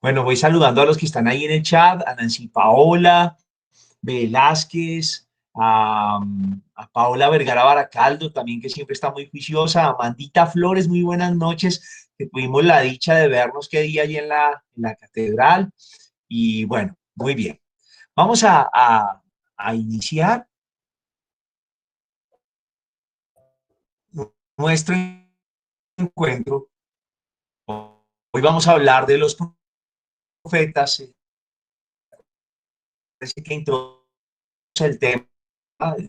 Bueno, voy saludando a los que están ahí en el chat, a Nancy Paola Velázquez, a Paola Vergara Baracaldo, también que siempre está muy juiciosa, a Amandita Flores, muy buenas noches, que tuvimos la dicha de vernos qué día allí en la catedral, y bueno, muy bien. Vamos a iniciar nuestro encuentro. Hoy vamos a hablar de los profetas, parece que introduce el tema.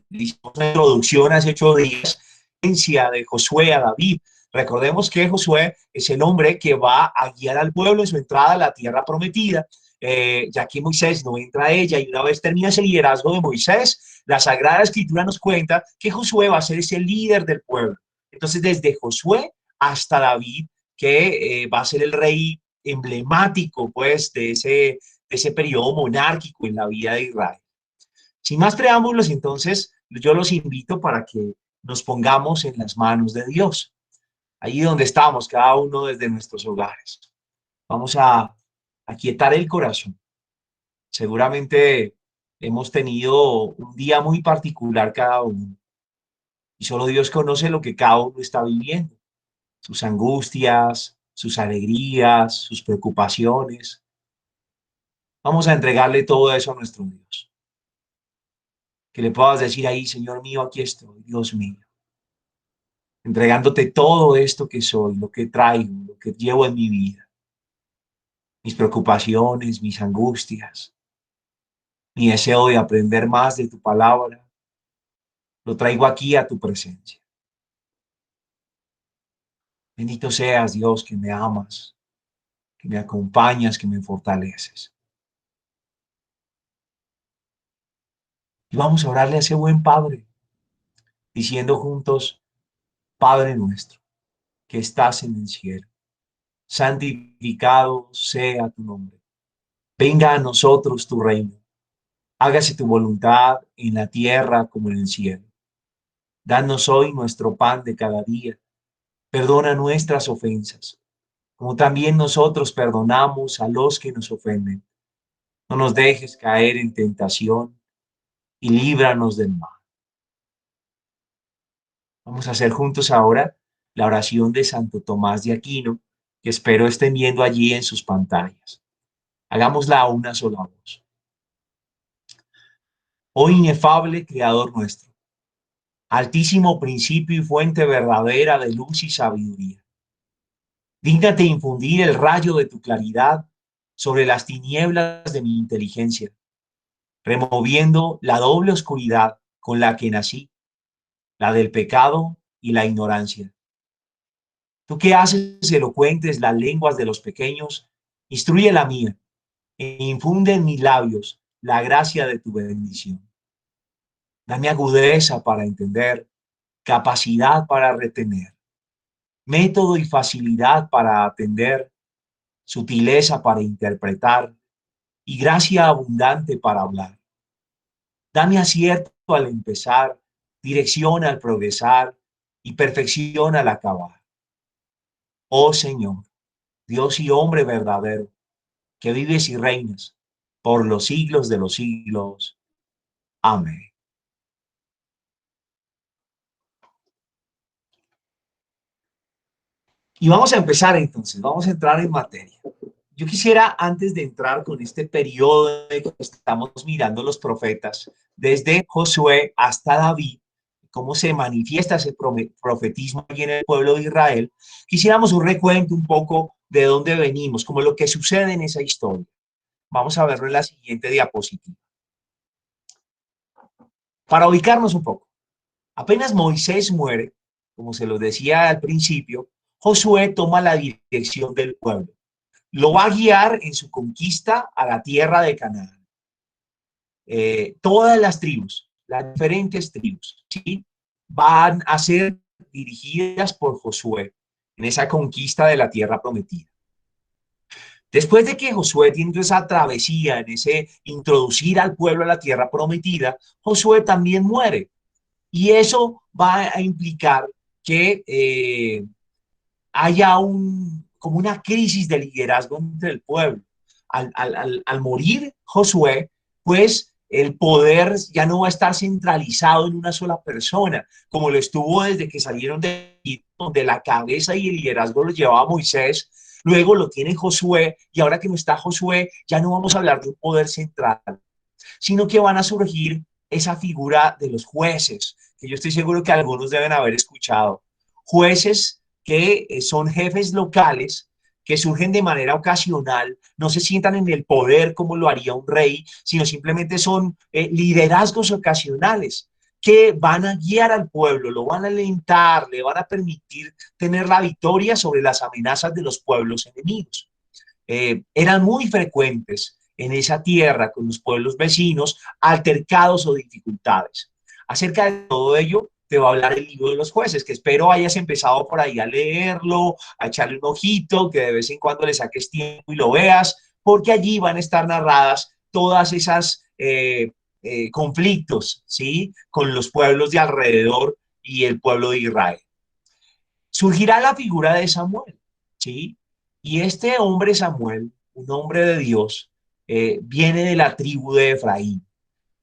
Hicimos una introducción hace 8 días de Josué a David. Recordemos que Josué es el hombre que va a guiar al pueblo en su entrada a la tierra prometida, ya que Moisés no entra a ella, y una vez termina ese liderazgo de Moisés, la Sagrada Escritura nos cuenta que Josué va a ser ese líder del pueblo. Entonces, desde Josué hasta David, que va a ser el rey emblemático, pues, de ese periodo monárquico en la vida de Israel. Sin más preámbulos, entonces, yo los invito para que nos pongamos en las manos de Dios, ahí donde estamos, cada uno desde nuestros hogares. Vamos a aquietar el corazón. Seguramente hemos tenido un día muy particular cada uno, y solo Dios conoce lo que cada uno está viviendo, sus angustias, sus alegrías, sus preocupaciones. Vamos a entregarle todo eso a nuestro Dios. Que le puedas decir ahí: Señor mío, aquí estoy, Dios mío, entregándote todo esto que soy, lo que traigo, lo que llevo en mi vida, mis preocupaciones, mis angustias, mi deseo de aprender más de tu palabra, lo traigo aquí a tu presencia. Bendito seas, Dios, que me amas, que me acompañas, que me fortaleces. Y vamos a orarle a ese buen Padre, diciendo juntos: Padre nuestro, que estás en el cielo, santificado sea tu nombre. Venga a nosotros tu reino. Hágase tu voluntad en la tierra como en el cielo. Danos hoy nuestro pan de cada día. Perdona nuestras ofensas, como también nosotros perdonamos a los que nos ofenden. No nos dejes caer en tentación y líbranos del mal. Vamos a hacer juntos ahora la oración de Santo Tomás de Aquino, que espero estén viendo allí en sus pantallas. Hagámosla a una sola voz. Oh inefable Creador nuestro, altísimo principio y fuente verdadera de luz y sabiduría, dígnate infundir el rayo de tu claridad sobre las tinieblas de mi inteligencia, removiendo la doble oscuridad con la que nací, la del pecado y la ignorancia. Tú que haces elocuentes las lenguas de los pequeños, instruye la mía e infunde en mis labios la gracia de tu bendición. Dame agudeza para entender, capacidad para retener, método y facilidad para atender, sutileza para interpretar y gracia abundante para hablar. Dame acierto al empezar, dirección al progresar y perfección al acabar. Oh Señor, Dios y hombre verdadero, que vives y reinas por los siglos de los siglos. Amén. Y vamos a empezar entonces, vamos a entrar en materia. Yo quisiera, antes de entrar con este periodo que estamos mirando los profetas, desde Josué hasta David, cómo se manifiesta ese profetismo aquí en el pueblo de Israel, quisiéramos un recuento un poco de dónde venimos, como lo que sucede en esa historia. Vamos a verlo en la siguiente diapositiva. Para ubicarnos un poco, apenas Moisés muere, como se lo decía al principio, Josué toma la dirección del pueblo. Lo va a guiar en su conquista a la tierra de Canaán. Todas las diferentes tribus, ¿sí?, van a ser dirigidas por Josué en esa conquista de la tierra prometida. Después de que Josué tiene esa travesía, en ese introducir al pueblo a la tierra prometida, Josué también muere. Y eso va a implicar que haya como una crisis de liderazgo entre el pueblo. al morir Josué, pues el poder ya no va a estar centralizado en una sola persona, como lo estuvo desde que salieron de Egipto, donde la cabeza y el liderazgo lo llevaba Moisés. Luego lo tiene Josué, y ahora que no está Josué, ya no vamos a hablar de un poder central, sino que van a surgir esa figura de los jueces, que yo estoy seguro que algunos deben haber escuchado. Jueces que son jefes locales, que surgen de manera ocasional, no se sientan en el poder como lo haría un rey, sino simplemente son liderazgos ocasionales que van a guiar al pueblo, lo van a alentar, le van a permitir tener la victoria sobre las amenazas de los pueblos enemigos. Eran muy frecuentes en esa tierra con los pueblos vecinos altercados o dificultades. Acerca de todo ello te va a hablar el libro de los jueces, que espero hayas empezado por ahí a leerlo, a echarle un ojito, que de vez en cuando le saques tiempo y lo veas, porque allí van a estar narradas todas esas conflictos, ¿sí? Con los pueblos de alrededor y el pueblo de Israel. Surgirá la figura de Samuel, ¿sí? Y este hombre Samuel, un hombre de Dios, viene de la tribu de Efraín.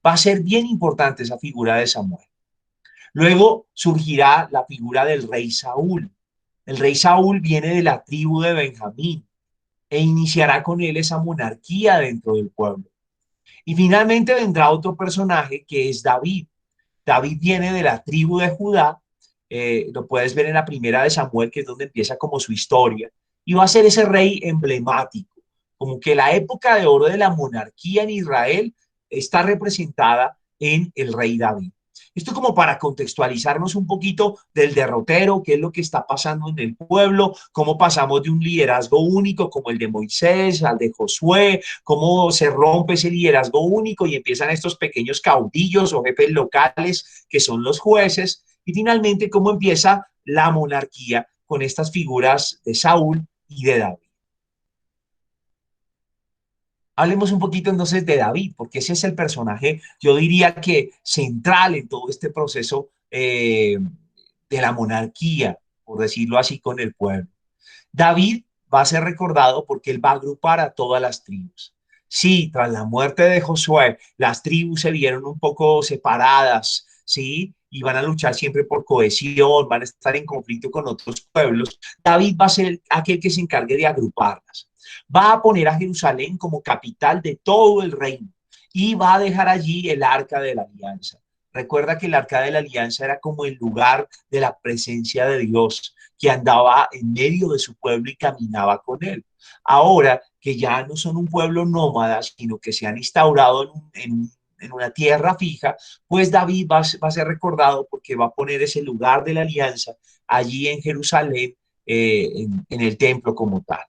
Va a ser bien importante esa figura de Samuel. Luego surgirá la figura del rey Saúl. El rey Saúl viene de la tribu de Benjamín e iniciará con él esa monarquía dentro del pueblo. Y finalmente vendrá otro personaje que es David. David viene de la tribu de Judá, lo puedes ver en la primera de Samuel, que es donde empieza como su historia, y va a ser ese rey emblemático, como que la época de oro de la monarquía en Israel está representada en el rey David. Esto como para contextualizarnos un poquito del derrotero, qué es lo que está pasando en el pueblo, cómo pasamos de un liderazgo único como el de Moisés al de Josué, cómo se rompe ese liderazgo único y empiezan estos pequeños caudillos o jefes locales que son los jueces, y finalmente cómo empieza la monarquía con estas figuras de Saúl y de David. Hablemos un poquito entonces de David, porque ese es el personaje, yo diría que central en todo este proceso de la monarquía, por decirlo así, con el pueblo. David va a ser recordado porque él va a agrupar a todas las tribus. Sí, tras la muerte de Josué, las tribus se vieron un poco separadas, ¿sí? Y van a luchar siempre por cohesión, van a estar en conflicto con otros pueblos. David va a ser aquel que se encargue de agruparlas. Va a poner a Jerusalén como capital de todo el reino y va a dejar allí el arca de la alianza. Recuerda que el arca de la alianza era como el lugar de la presencia de Dios, que andaba en medio de su pueblo y caminaba con él. Ahora que ya no son un pueblo nómada, sino que se han instaurado en una tierra fija, pues David va a ser recordado porque va a poner ese lugar de la alianza allí en Jerusalén, en el templo como tal.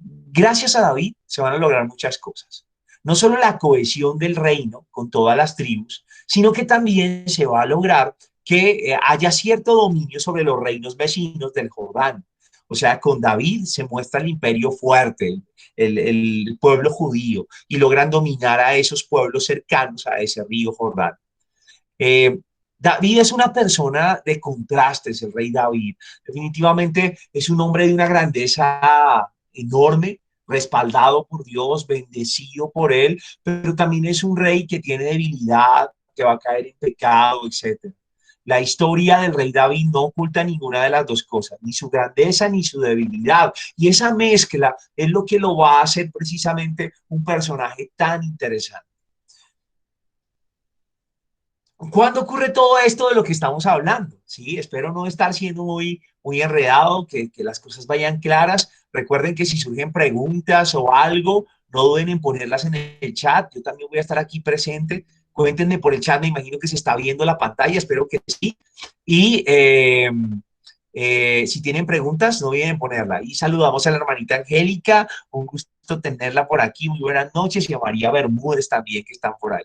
Gracias a David se van a lograr muchas cosas. No solo la cohesión del reino con todas las tribus, sino que también se va a lograr que haya cierto dominio sobre los reinos vecinos del Jordán. O sea, con David se muestra el imperio fuerte, el pueblo judío, y logran dominar a esos pueblos cercanos a ese río Jordán. Eh, David es una persona de contrastes, el rey David. Definitivamente es un hombre de una grandeza enorme, respaldado por Dios, bendecido por él, pero también es un rey que tiene debilidad, que va a caer en pecado, etcétera. La historia del rey David no oculta ninguna de las dos cosas, ni su grandeza ni su debilidad. Y esa mezcla es lo que lo va a hacer precisamente un personaje tan interesante. ¿Cuándo ocurre todo esto de lo que estamos hablando? Sí, espero no estar siendo muy enredado, que las cosas vayan claras. Recuerden que si surgen preguntas o algo, no duden en ponerlas en el chat. Yo también voy a estar aquí presente. Cuéntenme por el chat, me imagino que se está viendo la pantalla, espero que sí. Y si tienen preguntas, no olviden ponerla. Y saludamos a la hermanita Angélica, un gusto tenerla por aquí. Muy buenas noches. Y a María Bermúdez también, que están por ahí.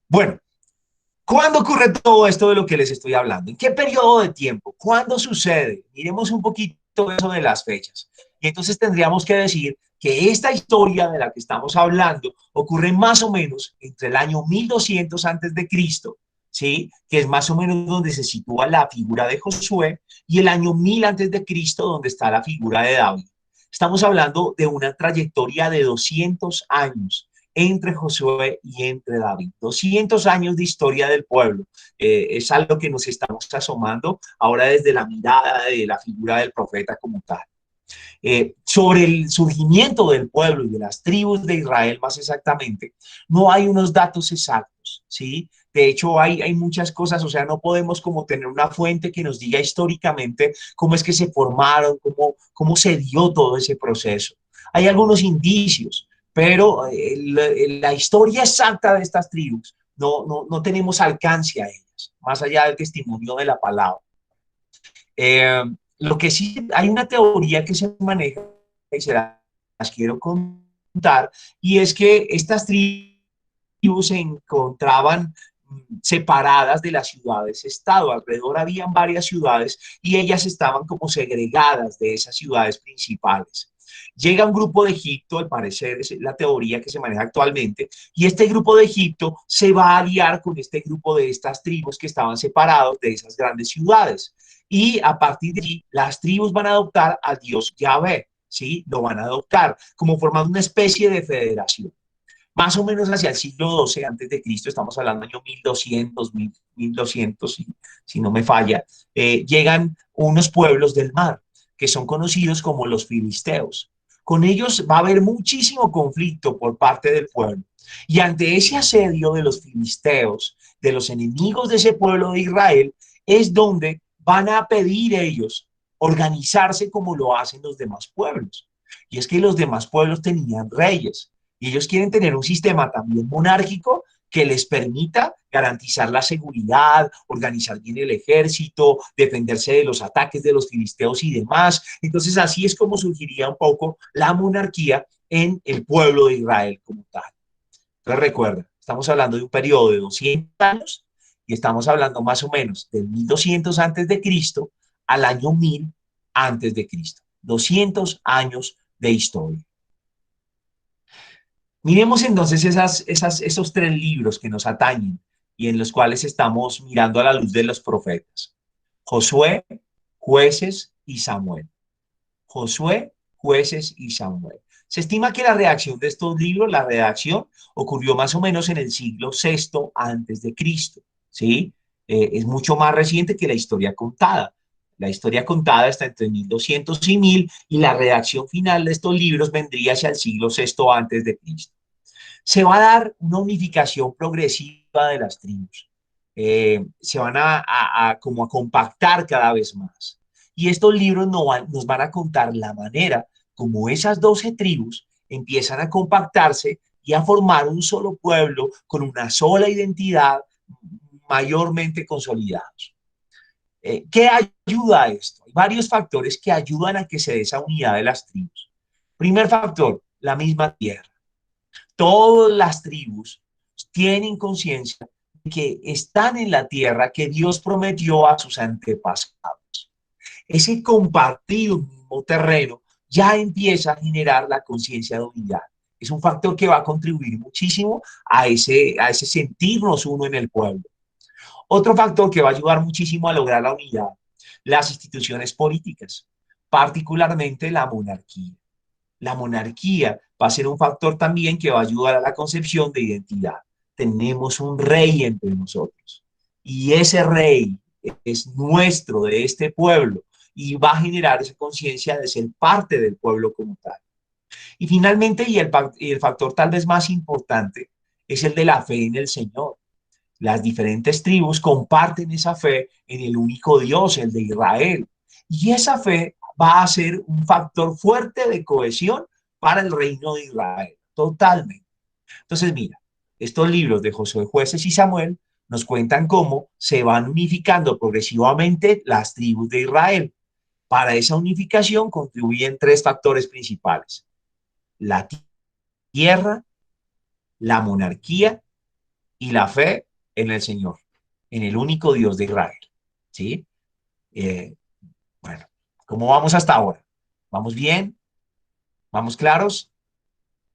Bueno. ¿Cuándo ocurre todo esto de lo que les estoy hablando? ¿En qué periodo de tiempo? ¿Cuándo sucede? Miremos un poquito eso de las fechas. Y entonces tendríamos que decir que esta historia de la que estamos hablando ocurre más o menos entre el año 1200 antes de Cristo, ¿sí? Que es más o menos donde se sitúa la figura de Josué, y el año 1000 antes de Cristo, donde está la figura de David. Estamos hablando de una trayectoria de 200 años entre Josué y entre David. 200 años de historia del pueblo. Es algo que nos estamos asomando ahora desde la mirada de la figura del profeta como tal. Sobre el surgimiento del pueblo y de las tribus de Israel más exactamente, no hay unos datos exactos, ¿sí? De hecho, hay muchas cosas, o sea, no podemos como tener una fuente que nos diga históricamente cómo es que se formaron, cómo se dio todo ese proceso. Hay algunos indicios, pero la historia exacta de estas tribus no tenemos alcance a ellas, más allá del testimonio de la palabra. Eh, lo que sí, hay una teoría que se maneja y se las quiero contar, y es que estas tribus se encontraban separadas de las ciudades-estado. Alrededor habían varias ciudades y ellas estaban como segregadas de esas ciudades principales. Llega un grupo de Egipto, al parecer es la teoría que se maneja actualmente, y este grupo de Egipto se va a aliar con este grupo de estas tribus que estaban separados de esas grandes ciudades. Y a partir de allí, las tribus van a adoptar al dios Yahvé, ¿sí? Lo van a adoptar como formando una especie de federación. Más o menos hacia el siglo XII antes de Cristo, estamos hablando del año 1200, 1200, si no me falla, llegan unos pueblos del mar que son conocidos como los filisteos. Con ellos va a haber muchísimo conflicto por parte del pueblo. Y ante ese asedio de los filisteos, de los enemigos de ese pueblo de Israel, es donde van a pedir ellos organizarse como lo hacen los demás pueblos. Y es que los demás pueblos tenían reyes, y ellos quieren tener un sistema también monárquico que les permita garantizar la seguridad, organizar bien el ejército, defenderse de los ataques de los filisteos y demás. Entonces así es como surgiría un poco la monarquía en el pueblo de Israel como tal. Entonces recuerda, estamos hablando de un periodo de 200 años y estamos hablando más o menos del 1200 antes de Cristo al año 1000 antes de Cristo. 200 años de historia. Miremos entonces esos tres libros que nos atañen y en los cuales estamos mirando a la luz de los profetas. Josué, Jueces y Samuel. Josué, Jueces y Samuel. Se estima que la redacción de estos libros, la redacción, ocurrió más o menos en el siglo VI antes de Cristo, ¿sí? Es mucho más reciente que la historia contada. La historia contada está entre 1200 y 1000 y la redacción final de estos libros vendría hacia el siglo VI antes de Cristo. Se va a dar una unificación progresiva de las tribus. Se van como a compactar cada vez más. Y estos libros nos van a contar la manera como esas 12 tribus empiezan a compactarse y a formar un solo pueblo con una sola identidad mayormente consolidados. ¿Qué ayuda a esto? Hay varios factores que ayudan a que se dé esa unidad de las tribus. Primer factor, la misma tierra. Todas las tribus tienen conciencia de que están en la tierra que Dios prometió a sus antepasados. Ese compartir un mismo terreno ya empieza a generar la conciencia de unidad. Es un factor que va a contribuir muchísimo a ese sentirnos uno en el pueblo. Otro factor que va a ayudar muchísimo a lograr la unidad, las instituciones políticas, particularmente la monarquía. La monarquía va a ser un factor también que va a ayudar a la concepción de identidad. Tenemos un rey entre nosotros y ese rey es nuestro, de este pueblo, y va a generar esa conciencia de ser parte del pueblo como tal. Y finalmente, y el factor tal vez más importante, es el de la fe en el Señor. Las diferentes tribus comparten esa fe en el único Dios, el de Israel. Y esa fe va a ser un factor fuerte de cohesión para el reino de Israel, totalmente. Entonces, mira, estos libros de Josué, Jueces y Samuel nos cuentan cómo se van unificando progresivamente las tribus de Israel. Para esa unificación contribuyen tres factores principales: la tierra, la monarquía y la fe en el Señor, en el único Dios de Israel. ¿Sí? Eh, bueno, ¿cómo vamos hasta ahora? ¿Vamos bien? ¿Vamos claros?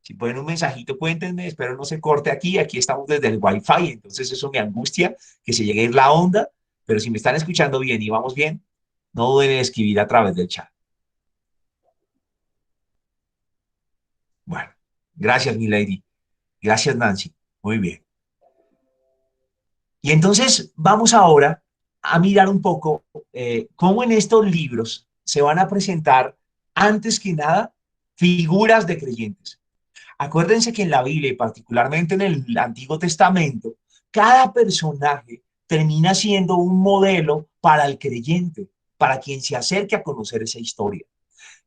Si ponen un mensajito, cuéntenme, espero no se corte aquí. Aquí estamos desde el Wi-Fi, entonces eso me angustia que se llegue a ir la onda, pero si me están escuchando bien y vamos bien, no duden en escribir a través del chat. Gracias, mi lady. Gracias, Nancy. Muy bien. Y entonces vamos ahora a mirar un poco cómo en estos libros se van a presentar, antes que nada, figuras de creyentes. Acuérdense que en la Biblia, y particularmente en el Antiguo Testamento, cada personaje termina siendo un modelo para el creyente, para quien se acerque a conocer esa historia.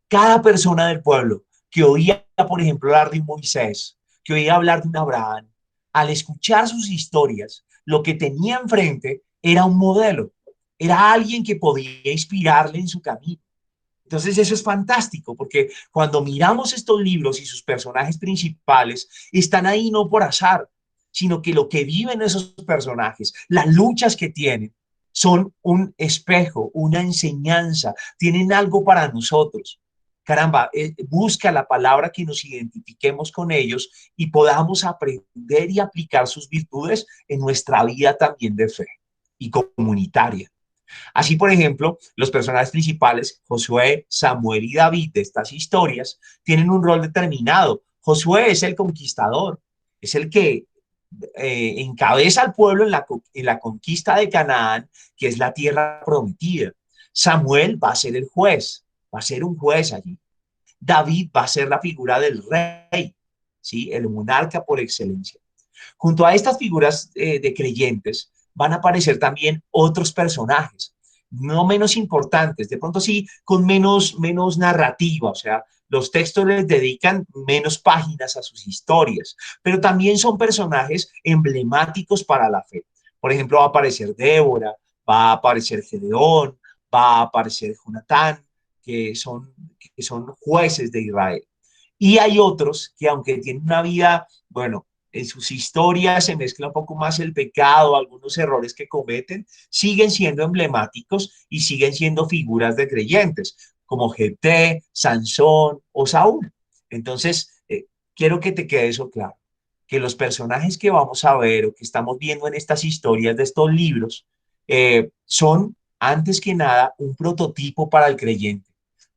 Cada persona del pueblo que oía, por ejemplo, hablar de un Moisés, que oía hablar de un Abraham, al escuchar sus historias, lo que tenía enfrente era un modelo, era alguien que podía inspirarle en su camino. Entonces eso es fantástico porque cuando miramos estos libros y sus personajes principales están ahí no por azar, sino que lo que viven esos personajes, las luchas que tienen, son un espejo, una enseñanza, tienen algo para nosotros. Caramba, busca la palabra que nos identifiquemos con ellos y podamos aprender y aplicar sus virtudes en nuestra vida también de fe y comunitaria. Así, por ejemplo, los personajes principales, Josué, Samuel y David de estas historias, tienen un rol determinado. Josué es el conquistador, es el que encabeza al pueblo en la conquista de Canaán, que es la tierra prometida. Samuel va a ser el juez, va a ser un juez allí. David va a ser la figura del rey, ¿sí? El monarca por excelencia. Junto a estas figuras de creyentes van a aparecer también otros personajes, no menos importantes, de pronto sí, con menos narrativa, o sea, los textos les dedican menos páginas a sus historias, pero también son personajes emblemáticos para la fe. Por ejemplo, va a aparecer Débora, va a aparecer Gedeón, va a aparecer Jonatán, que son jueces de Israel. Y hay otros que aunque tienen una vida, bueno, en sus historias se mezcla un poco más el pecado, algunos errores que cometen, siguen siendo emblemáticos y siguen siendo figuras de creyentes, como Jefté, Sansón o Saúl. Entonces, quiero que te quede eso claro, que los personajes que vamos a ver o que estamos viendo en estas historias de estos libros son, antes que nada, un prototipo para el creyente,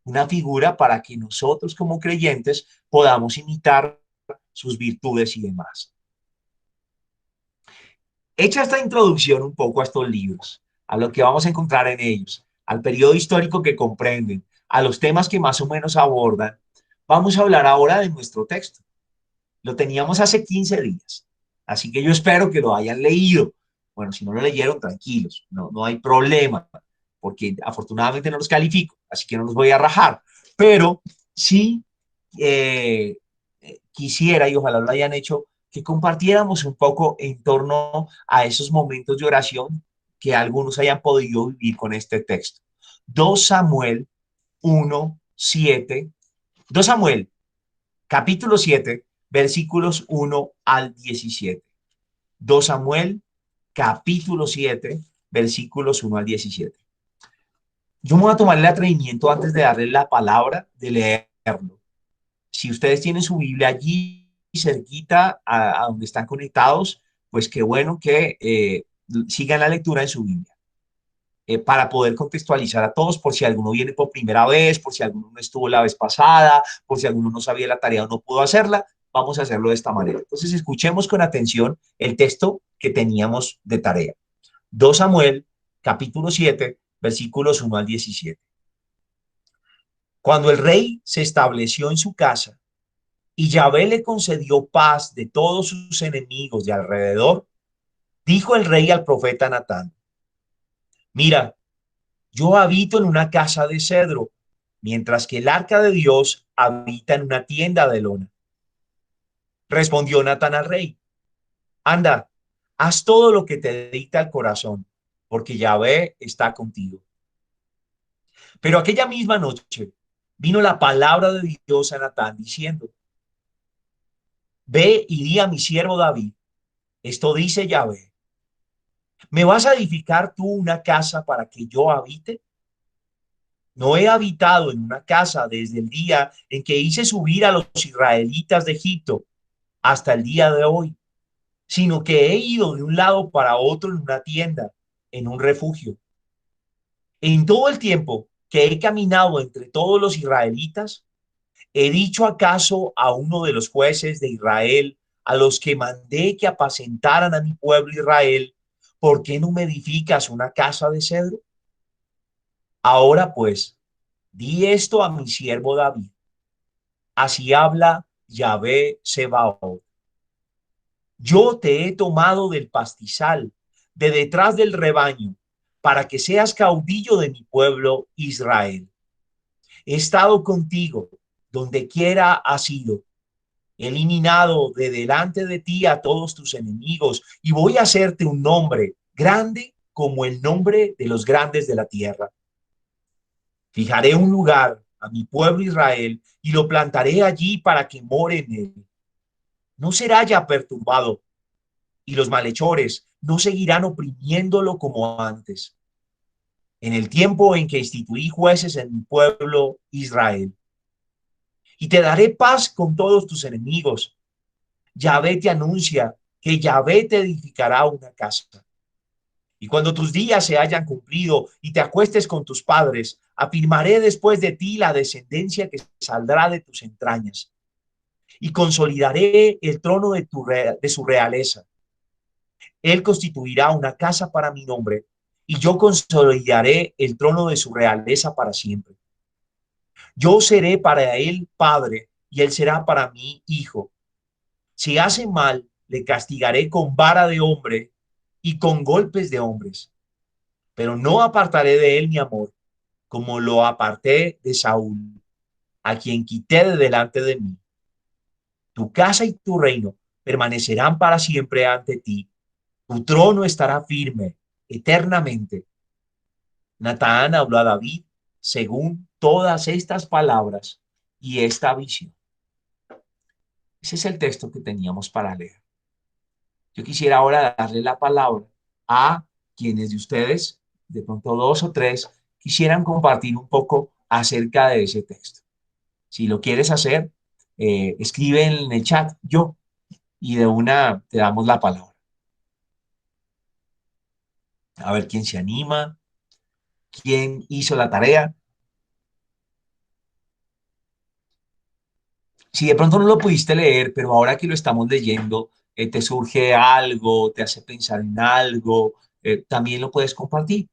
una figura para que nosotros como creyentes podamos imitar sus virtudes y demás. Hecha esta introducción un poco a estos libros, a lo que vamos a encontrar en ellos, al periodo histórico que comprenden, a los temas que más o menos abordan, vamos a hablar ahora de nuestro texto. Lo teníamos hace 15 días, así que yo espero que lo hayan leído. Bueno, si no lo leyeron, tranquilos, no hay problema, porque afortunadamente no los califico, así que no los voy a rajar, pero sí eh, quisiera, y ojalá lo hayan hecho, que compartiéramos un poco en torno a esos momentos de oración que algunos hayan podido vivir con este texto. 2 Samuel 1, 7, 2 Samuel, capítulo 7, versículos 1 al 17. 2 Samuel, capítulo 7, versículos 1 al 17. Yo me voy a tomar el atrevimiento antes de darle la palabra de leerlo. Si ustedes tienen su Biblia allí cerquita a donde están conectados, pues qué bueno que sigan la lectura en su Biblia para poder contextualizar a todos por si alguno viene por primera vez, por si alguno no estuvo la vez pasada, por si alguno no sabía la tarea o no pudo hacerla. Vamos a hacerlo de esta manera. Entonces, escuchemos con atención el texto que teníamos de tarea. 2 Samuel, capítulo 7, versículos 1 al 17. Cuando el rey se estableció en su casa, y Yahvé le concedió paz de todos sus enemigos de alrededor, dijo el rey al profeta Natán: Mira, yo habito en una casa de cedro, mientras que el arca de Dios habita en una tienda de lona. Respondió Natán al rey: Anda, haz todo lo que te dicta el corazón, porque Yahvé está contigo. Pero aquella misma noche vino la palabra de Dios a Natán diciendo: Ve y di a mi siervo David, esto dice Yahvé: ¿me vas a edificar tú una casa para que yo habite? No he habitado en una casa desde el día en que hice subir a los israelitas de Egipto hasta el día de hoy, sino que he ido de un lado para otro en una tienda, en un refugio. En todo el tiempo que he caminado entre todos los israelitas, ¿He dicho acaso a uno de los jueces de Israel, a los que mandé que apacentaran a mi pueblo Israel, por qué no me edificas una casa de cedro? Ahora pues, di esto a mi siervo David. Así habla Yahvé Sebaot. Yo te he tomado del pastizal, de detrás del rebaño, para que seas caudillo de mi pueblo Israel. He estado contigo donde quiera has ido. He eliminado de delante de ti a todos tus enemigos y voy a hacerte un nombre grande como el nombre de los grandes de la tierra. Fijaré un lugar a mi pueblo Israel y lo plantaré allí para que more en él. No será ya perturbado y los malhechores no seguirán oprimiéndolo como antes. En el tiempo en que instituí jueces en mi pueblo Israel. Y te daré paz con todos tus enemigos. Yahvé te anuncia que Yahvé te edificará una casa. Y cuando tus días se hayan cumplido y te acuestes con tus padres, afirmaré después de ti la descendencia que saldrá de tus entrañas. Y consolidaré el trono de su realeza. Él constituirá una casa para mi nombre, y yo consolidaré el trono de su realeza para siempre. Yo seré para él padre, y él será para mí hijo. Si hace mal, le castigaré con vara de hombre y con golpes de hombres, pero no apartaré de él mi amor, como lo aparté de Saúl, a quien quité de delante de mí. Tu casa y tu reino permanecerán para siempre ante ti. Tu trono estará firme eternamente. Natán habló a David según todas estas palabras y esta visión. Ese es el texto que teníamos para leer. Yo quisiera ahora darle la palabra a quienes de ustedes, de pronto dos o tres, quisieran compartir un poco acerca de ese texto. Si lo quieres hacer, escribe en el chat yo y de una te damos la palabra. A ver quién se anima, quién hizo la tarea. Si de pronto no lo pudiste leer, pero ahora que lo estamos leyendo, te surge algo, te hace pensar en algo, también lo puedes compartir.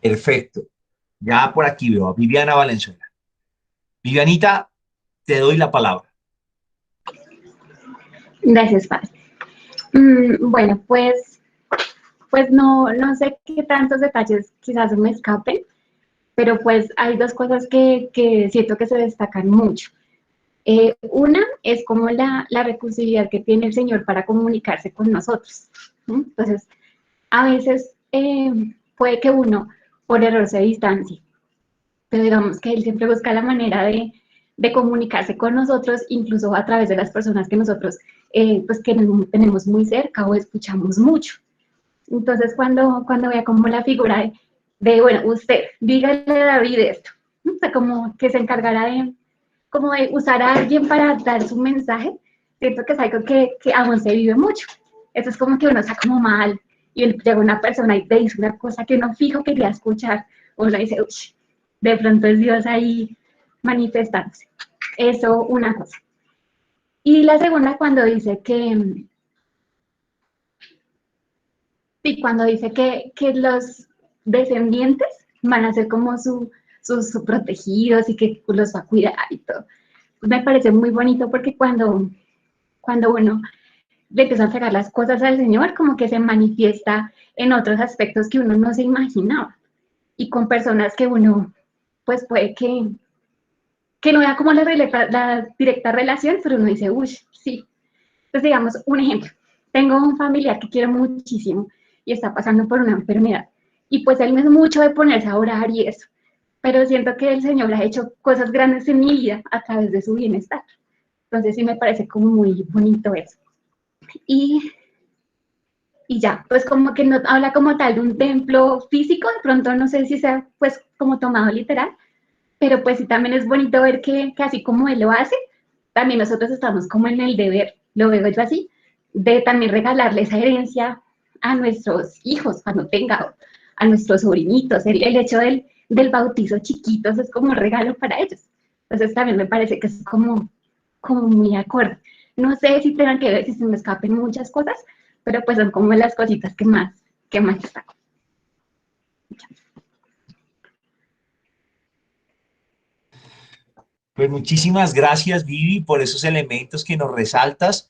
Perfecto. Ya por aquí veo a Viviana Valenzuela. Vivianita, te doy la palabra. Gracias, padre. Bueno, pues no sé qué tantos detalles quizás me escapen, pero pues hay dos cosas que siento que se destacan mucho. Una es como la recursividad que tiene el Señor para comunicarse con nosotros. Entonces, a veces puede que uno por error se distancie, pero digamos que Él siempre busca la manera de comunicarse con nosotros, incluso a través de las personas que nosotros pues que tenemos muy cerca o escuchamos mucho. Entonces, cuando vea como la figura bueno, usted, dígale a David esto, ¿no? O sea, como que se encargará como de usar a alguien para dar su mensaje, siento que es algo que aún se vive mucho. Eso es como que uno está como mal y llega una persona y te dice una cosa que uno fijo quería escuchar, o uno dice, uy, de pronto es Dios ahí manifestándose. Eso, una cosa. Y la segunda, cuando dice que los descendientes van a ser como sus protegidos y que los va a cuidar y todo. Me parece muy bonito porque cuando uno le empieza a entregar las cosas al Señor, como que se manifiesta en otros aspectos que uno no se imaginaba y con personas que uno pues puede que no vea como la directa relación, pero uno dice, uy, sí. Entonces, digamos, un ejemplo. Tengo un familiar que quiero muchísimo y está pasando por una enfermedad. Y pues él no es mucho de ponerse a orar y eso, pero siento que el Señor ha hecho cosas grandes en mi vida a través de su bienestar. Entonces sí me parece como muy bonito eso. Y, y ya, pues como que no habla como tal de un templo físico, de pronto no sé si sea pues como tomado literal, pero pues sí también es bonito ver que así como él lo hace, también nosotros estamos como en el deber, lo veo yo así, de también regalarle esa herencia a nuestros hijos cuando tenga, a nuestros sobrinitos. El hecho del bautizo chiquitos es como un regalo para ellos. Entonces también me parece que es como muy acorde. No sé si tengan que ver, si se me escapen muchas cosas, pero pues son como las cositas que más destaco. Pues muchísimas gracias, Vivi, por esos elementos que nos resaltas,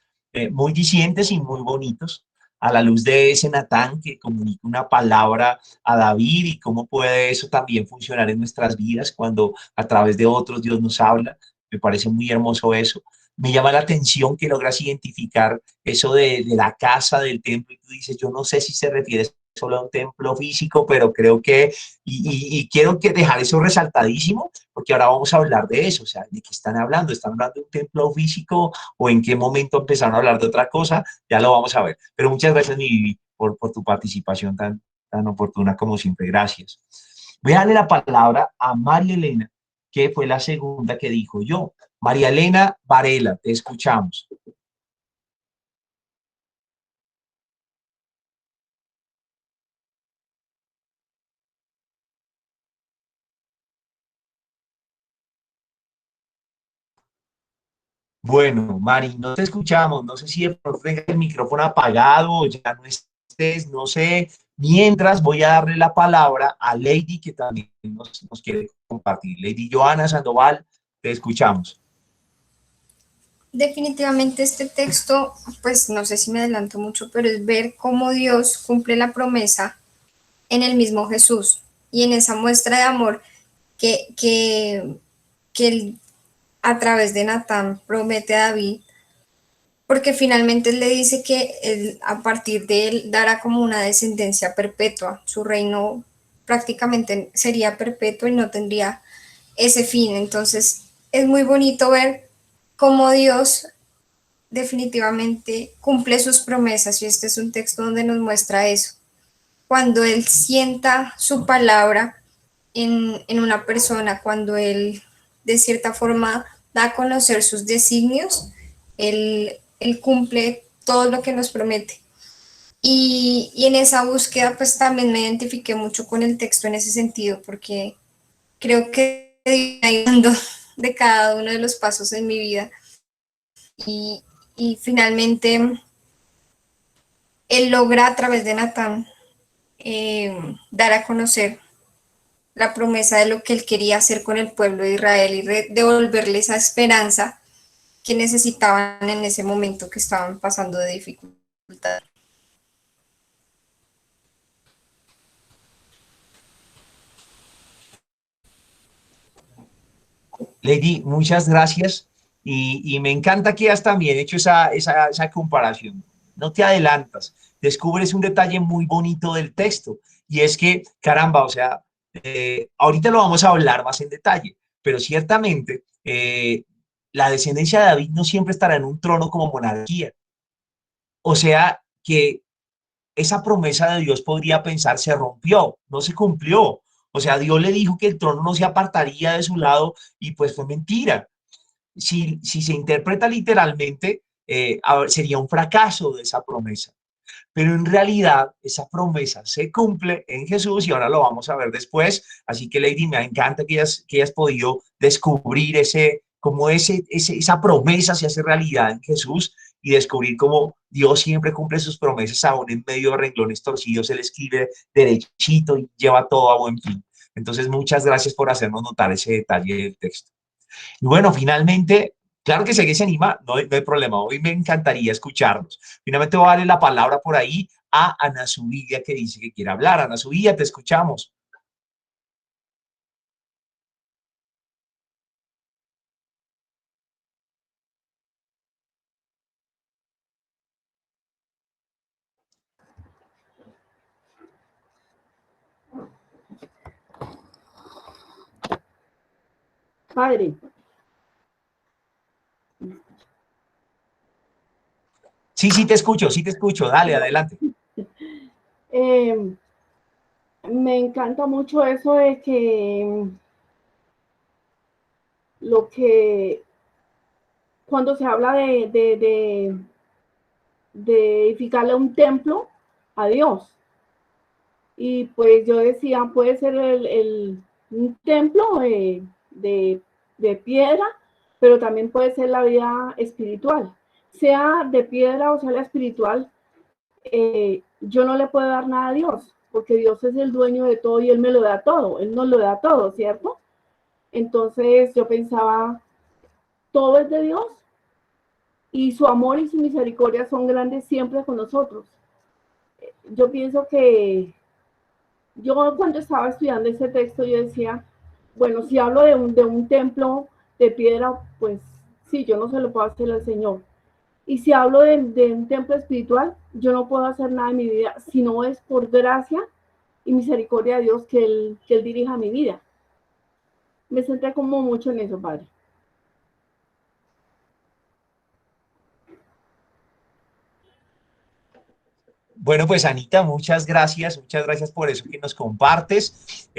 muy dicientes y muy bonitos, a la luz de ese Natán que comunica una palabra a David y cómo puede eso también funcionar en nuestras vidas cuando a través de otros Dios nos habla. Me parece muy hermoso eso. Me llama la atención que logras identificar eso de la casa, del templo, y tú dices, yo no sé si se refiere solo a un templo físico, pero creo que, y quiero que dejar eso resaltadísimo, porque ahora vamos a hablar de eso, o sea, ¿de qué están hablando? ¿Están hablando de un templo físico o en qué momento empezaron a hablar de otra cosa? Ya lo vamos a ver. Pero muchas gracias, mi Vivi, por tu participación tan oportuna como siempre. Gracias. Voy a darle la palabra a María Elena, que fue la segunda que dijo yo. María Elena Varela, te escuchamos. Bueno, Mari, no te escuchamos. No sé si de pronto tengas el micrófono apagado o ya no estés, no sé. Mientras voy a darle la palabra a Lady, que también nos quiere compartir. Lady Joana Sandoval, te escuchamos. Definitivamente este texto, pues no sé si me adelanto mucho, pero es ver cómo Dios cumple la promesa en el mismo Jesús y en esa muestra de amor que él a través de Natán promete a David, porque finalmente él le dice que él, a partir de él dará como una descendencia perpetua, su reino prácticamente sería perpetuo y no tendría ese fin. Entonces es muy bonito ver cómo Dios definitivamente cumple sus promesas y este es un texto donde nos muestra eso. Cuando Él sienta su palabra en una persona, cuando Él de cierta forma da a conocer sus designios, Él cumple todo lo que nos promete. Y en esa búsqueda pues también me identifiqué mucho con el texto en ese sentido, porque creo que ayudando de cada uno de los pasos en mi vida. Y, y finalmente él logra a través de Natán dar a conocer la promesa de lo que él quería hacer con el pueblo de Israel y devolverle esa esperanza que necesitaban en ese momento que estaban pasando de dificultad. Lady, muchas gracias. Y me encanta que hayas también hecho esa comparación. No te adelantas, descubres un detalle muy bonito del texto. Y es que, caramba, o sea, ahorita lo vamos a hablar más en detalle, pero ciertamente la descendencia de David no siempre estará en un trono como monarquía. O sea, que esa promesa de Dios podría pensar se rompió, no se cumplió. O sea, Dios le dijo que el trono no se apartaría de su lado y pues fue mentira. Si se interpreta literalmente, sería un fracaso de esa promesa. Pero en realidad esa promesa se cumple en Jesús y ahora lo vamos a ver después. Así que Lady, me encanta que hayas podido descubrir esa promesa se hace realidad en Jesús y descubrir cómo Dios siempre cumple sus promesas aún en medio de renglones torcidos. Él escribe derechito y lleva todo a buen fin. Entonces, muchas gracias por hacernos notar ese detalle del texto. Y bueno, finalmente, claro que sé que se anima, no hay problema, hoy me encantaría escucharlos. Finalmente voy a darle la palabra por ahí a Ana Zubilla que dice que quiere hablar. Ana Zubilla, te escuchamos. Padre, Sí te escucho, dale, adelante. eh, me encanta mucho eso de que lo que cuando se habla de de edificarle un templo a Dios. Y pues yo decía, puede ser un templo de piedra, pero también puede ser la vida espiritual. Sea de piedra o sea la espiritual, yo no le puedo dar nada a Dios, porque Dios es el dueño de todo y Él me lo da todo, Él nos lo da todo, ¿cierto? Entonces yo pensaba, todo es de Dios y su amor y su misericordia son grandes siempre con nosotros. Yo pienso que yo cuando estaba estudiando ese texto, yo decía, bueno, si hablo de un templo de piedra, pues sí, yo no se lo puedo hacer al Señor. Y si hablo de un templo espiritual, yo no puedo hacer nada en mi vida, si no es por gracia y misericordia de Dios que Él dirija mi vida. Me centré como mucho en eso, Padre. Bueno, pues Anita, muchas gracias por eso que nos compartes.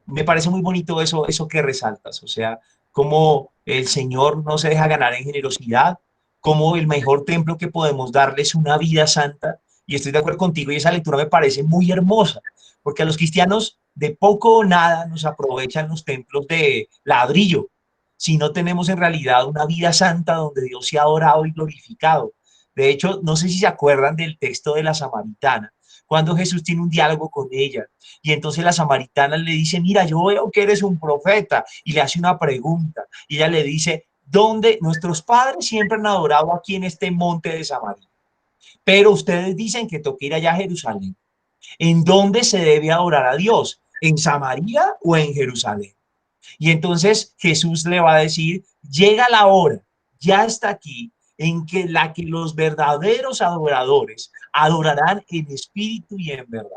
Me parece muy bonito eso que resaltas, o sea, cómo el Señor no se deja ganar en generosidad, cómo el mejor templo que podemos darle es una vida santa, y estoy de acuerdo contigo, y esa lectura me parece muy hermosa, porque a los cristianos de poco o nada nos aprovechan los templos de ladrillo, si no tenemos en realidad una vida santa donde Dios sea adorado y glorificado. De hecho, no sé si se acuerdan del texto de la samaritana, cuando Jesús tiene un diálogo con ella y entonces la samaritana le dice, mira, yo veo que eres un profeta y le hace una pregunta y ella le dice, ¿dónde nuestros padres siempre han adorado aquí en este monte de Samaria? Pero ustedes dicen que toca ir allá a Jerusalén. ¿En dónde se debe adorar a Dios? ¿En Samaria o en Jerusalén? Y entonces Jesús le va a decir, llega la hora, ya está aquí, en que los verdaderos adoradores adorarán en espíritu y en verdad.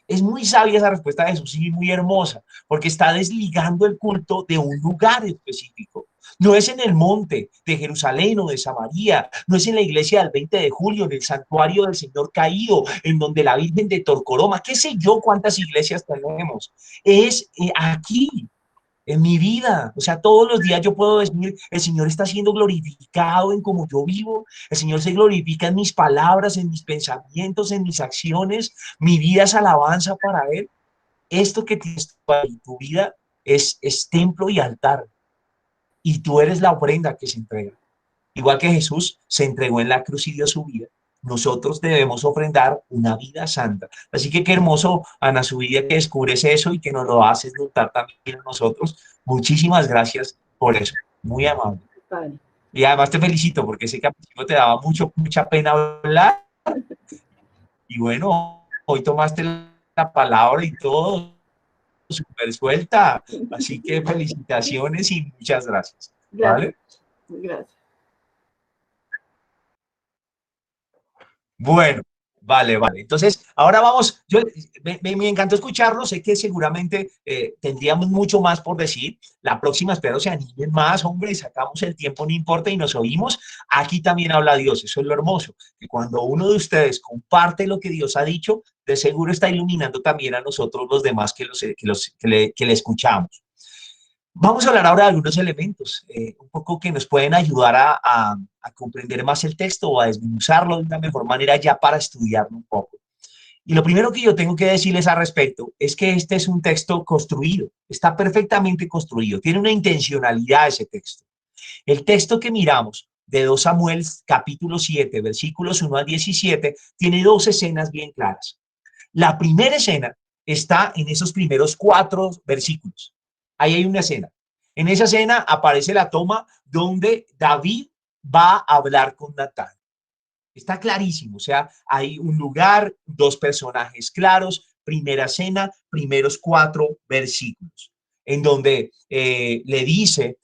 Es muy sabia esa respuesta de Jesús y muy hermosa, porque está desligando el culto de un lugar específico. No es en el monte de Jerusalén o de Samaria, no es en la iglesia del 20 de julio, en el santuario del Señor caído, en donde la Virgen de Torcoroma, qué sé yo cuántas iglesias tenemos. Es aquí, en mi vida. O sea, todos los días yo puedo decir, el Señor está siendo glorificado en cómo yo vivo, el Señor se glorifica en mis palabras, en mis pensamientos, en mis acciones, mi vida es alabanza para Él. Esto que tienes en tu vida es templo y altar, y tú eres la ofrenda que se entrega. Igual que Jesús se entregó en la cruz y dio su vida, nosotros debemos ofrendar una vida santa. Así que qué hermoso, Ana, su vida que descubres eso y que nos lo haces notar también a nosotros. Muchísimas gracias por eso. Muy amable. Padre. Y además te felicito porque sé que al principio te daba mucha pena hablar. Y bueno, hoy tomaste la palabra y todo súper suelta. Así que felicitaciones y muchas gracias. Gracias, ¿Vale? gracias. Bueno, vale. Entonces, ahora vamos, me encantó escucharlo, sé que seguramente tendríamos mucho más por decir. La próxima espero se animen más, hombre, sacamos el tiempo, no importa, y nos oímos. Aquí también habla Dios, eso es lo hermoso, que cuando uno de ustedes comparte lo que Dios ha dicho, de seguro está iluminando también a nosotros los demás que le escuchamos. Vamos a hablar ahora de algunos elementos, un poco que nos pueden ayudar a comprender más el texto o a desmenuzarlo de una mejor manera ya para estudiarlo un poco. Y lo primero que yo tengo que decirles al respecto es que este es un texto construido, está perfectamente construido, tiene una intencionalidad ese texto. El texto que miramos de 2 Samuel capítulo 7, versículos 1 al 17, tiene dos escenas bien claras. La primera escena está en esos primeros 4 versículos. Ahí hay una escena. En esa escena aparece la toma donde David va a hablar con Natán. Está clarísimo, o sea, hay un lugar, dos personajes claros, primera escena, primeros 4 versículos, en donde le dice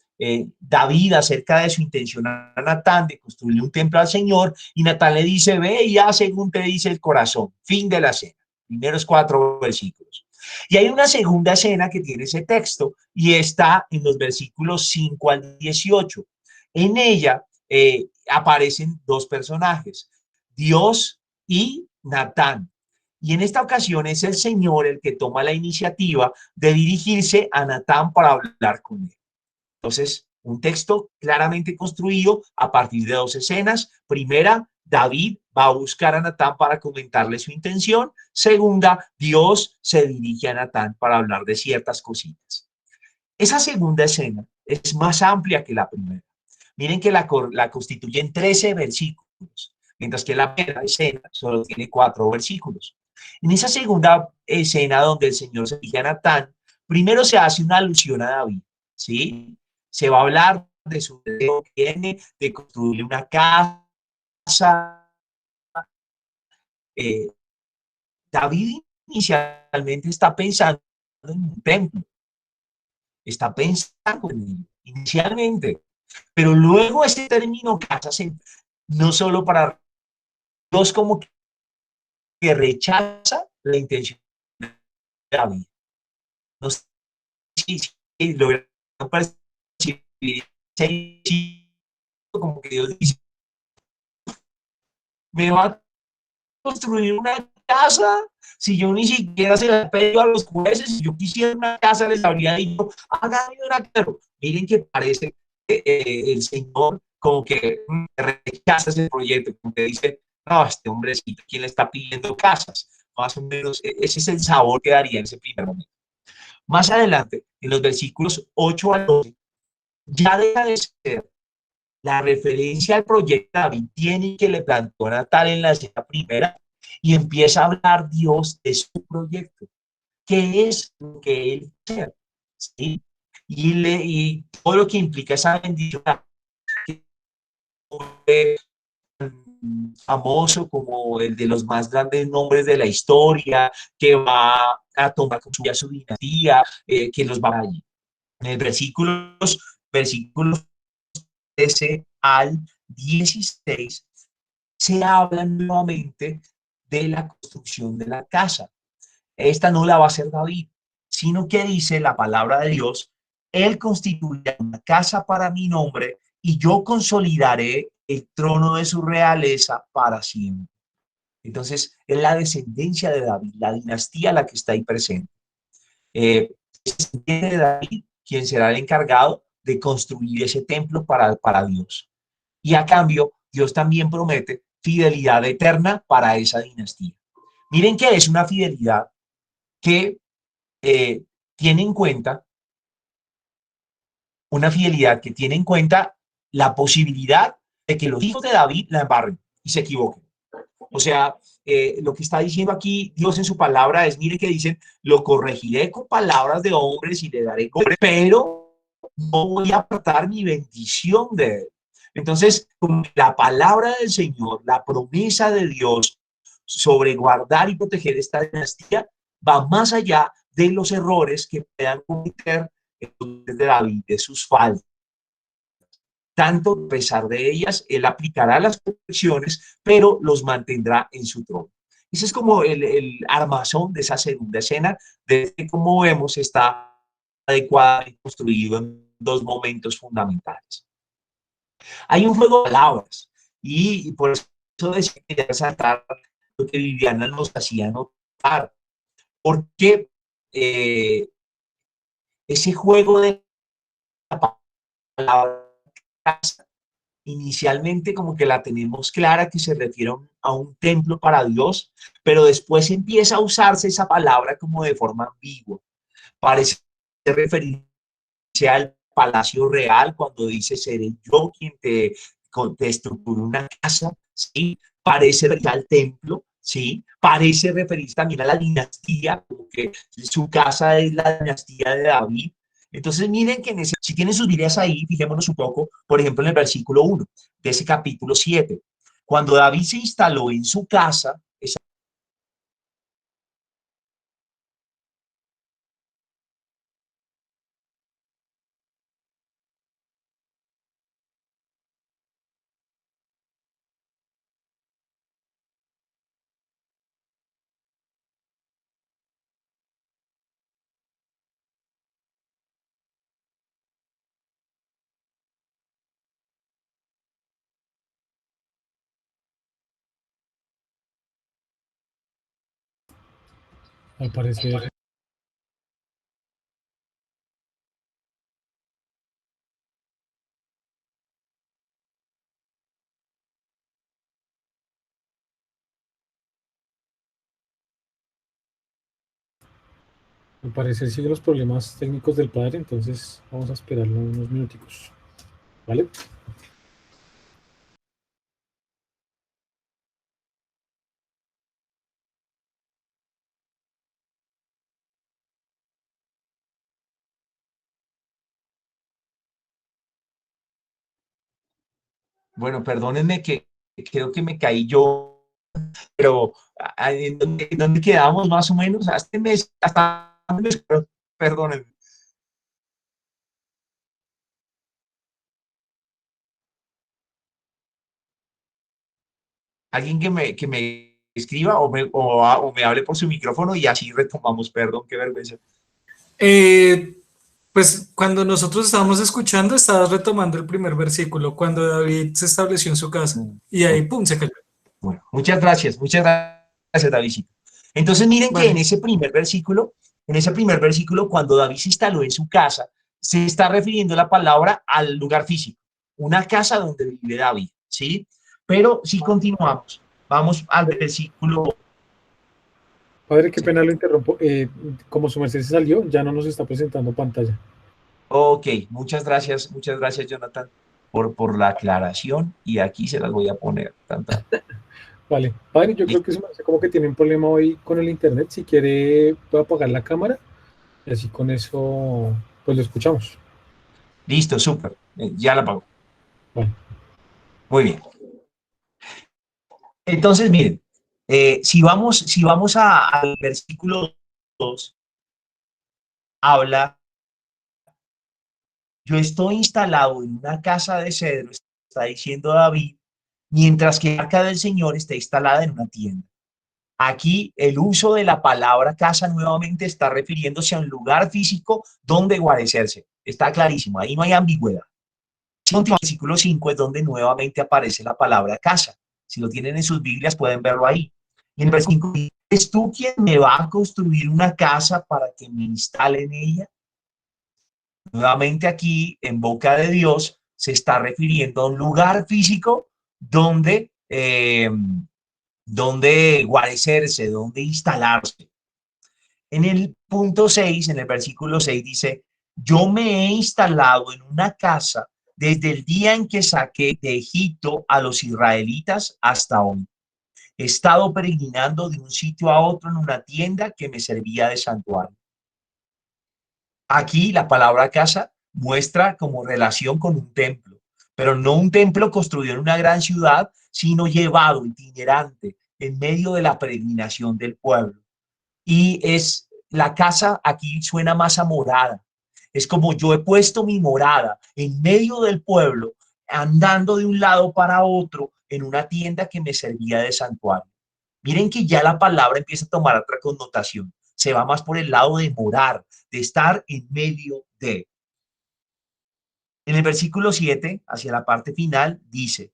David acerca de su intención a Natán de construirle un templo al Señor, y Natán le dice, ve y haz según te dice el corazón. Fin de la escena, primeros 4 versículos. Y hay una segunda escena que tiene ese texto y está en los versículos 5 al 18. En ella aparecen dos personajes, Dios y Natán. Y en esta ocasión es el Señor el que toma la iniciativa de dirigirse a Natán para hablar con él. Entonces, un texto claramente construido a partir de dos escenas. Primera, David va a buscar a Natán para comentarle su intención. Segunda, Dios se dirige a Natán para hablar de ciertas cositas. Esa segunda escena es más amplia que la primera. Miren que la constituyen 13 versículos, mientras que la primera escena solo tiene 4 versículos. En esa segunda escena donde el Señor se dirige a Natán, primero se hace una alusión a David, ¿sí? Se va a hablar de su deseo que tiene de construir una casa. Eh, David inicialmente está pensando en un templo, está pensando en él, inicialmente, pero luego ese término casa no solo para Dios como que rechaza la intención de David. No sé si logran percibir como que Dios dice, me va a construir una casa, si yo ni siquiera se la pedido a los jueces, si yo quisiera una casa les habría dicho, háganme una casa. Miren que parece el Señor como que rechaza ese proyecto, como que dice, no, este hombrecito, ¿quién le está pidiendo casas? Más o menos, ese es el sabor que daría en ese primer momento. Más adelante, en los versículos 8 al 12, ya deja de ser la referencia al proyecto de David tiene que le plantó Natal en la escena primera y empieza a hablar Dios de su proyecto, que es lo que él quiere, ¿sí? Y todo lo que implica esa bendición, que es famoso como el de los más grandes nombres de la historia, que va a tomar con su dinastía, que los va allí. En el versículos 13 al 16 se habla nuevamente de la construcción de la casa. Esta no la va a hacer David, sino que dice la palabra de Dios, él constituirá una casa para mi nombre y yo consolidaré el trono de su realeza para siempre. Entonces, es la descendencia de David, la dinastía la que está ahí presente. Es de David quien será el encargado de construir ese templo para Dios. Y a cambio, Dios también promete fidelidad eterna para esa dinastía. Miren que es una fidelidad que eh, tiene en cuenta, una fidelidad que tiene en cuenta la posibilidad de que los hijos de David la embarren y se equivoquen. O sea, lo que está diciendo aquí Dios en su palabra es, mire que dicen, lo corregiré con palabras de hombres y le daré cobre, pero no voy a apartar mi bendición de él. Entonces, la palabra del Señor, la promesa de Dios sobre guardar y proteger esta dinastía va más allá de los errores que puedan cometer de David, de sus faltas. Tanto a pesar de ellas, él aplicará las correcciones, pero los mantendrá en su trono. Ese es como el armazón de esa segunda escena, de cómo vemos está adecuado y construido en dos momentos fundamentales. Hay un juego de palabras y por eso decía que resaltar lo que Viviana nos hacía notar, porque ese juego de palabras inicialmente como que la tenemos clara que se refiere a un templo para Dios, pero después empieza a usarse esa palabra como de forma ambigua. Parece referirse al palacio real cuando dice seré yo quien te estructure una casa, ¿sí? Parece referirse al templo, ¿sí? Parece referirse también a la dinastía, como que su casa es la dinastía de David. Entonces miren que si tienen sus Biblias ahí, fijémonos un poco, por ejemplo, en el versículo 1 de ese capítulo 7. Cuando David se instaló en su casa, Al parecer, Al parecer siguen los problemas técnicos del padre, entonces vamos a esperarlo unos minuticos. ¿Vale? Bueno, perdónenme que creo que me caí yo, pero en dónde quedamos más o menos? Hasta este mes, perdónenme. Alguien que me escriba o me hable por su micrófono y así retomamos, perdón, qué vergüenza. Eh, pues cuando nosotros estábamos escuchando, estabas retomando el primer versículo, cuando David se estableció en su casa, y ahí, pum, se cayó. Bueno, muchas gracias, David. Entonces miren que Vale. en ese primer versículo, cuando David se instaló en su casa, se está refiriendo la palabra al lugar físico, una casa donde vive David, ¿sí? Pero si continuamos, vamos al versículo. Padre, qué pena lo interrumpo. Como su merced se salió, ya no nos está presentando pantalla. Ok, muchas gracias, Jonathan, por la aclaración y aquí se las voy a poner. Vale, padre, yo creo que su merced como que tiene un problema hoy con el internet. Si quiere, puede apagar la cámara y así con eso, pues lo escuchamos. Listo, súper, ya la apago. Vale. Muy bien. Entonces, miren, si vamos al versículo 2, habla, yo estoy instalado en una casa de cedro, está diciendo David, mientras que la arca del Señor está instalada en una tienda. Aquí el uso de la palabra casa nuevamente está refiriéndose a un lugar físico donde guarecerse. Está clarísimo, ahí no hay ambigüedad. El versículo 5 es donde nuevamente aparece la palabra casa. Si lo tienen en sus Biblias pueden verlo ahí. Y en el versículo 5, ¿es tú quien me va a construir una casa para que me instale en ella? Nuevamente aquí, en boca de Dios, se está refiriendo a un lugar físico donde guarecerse, donde instalarse. En el punto 6, en el versículo 6 dice, yo me he instalado en una casa desde el día en que saqué de Egipto a los israelitas hasta hoy. He estado peregrinando de un sitio a otro en una tienda que me servía de santuario. Aquí la palabra casa muestra como relación con un templo, pero no un templo construido en una gran ciudad, sino llevado itinerante en medio de la peregrinación del pueblo. Y es la casa aquí suena más a morada. Es como yo he puesto mi morada en medio del pueblo, andando de un lado para otro en una tienda que me servía de santuario. Miren que ya la palabra empieza a tomar otra connotación. Se va más por el lado de morar, de estar en medio de. En el versículo 7, hacia la parte final, dice,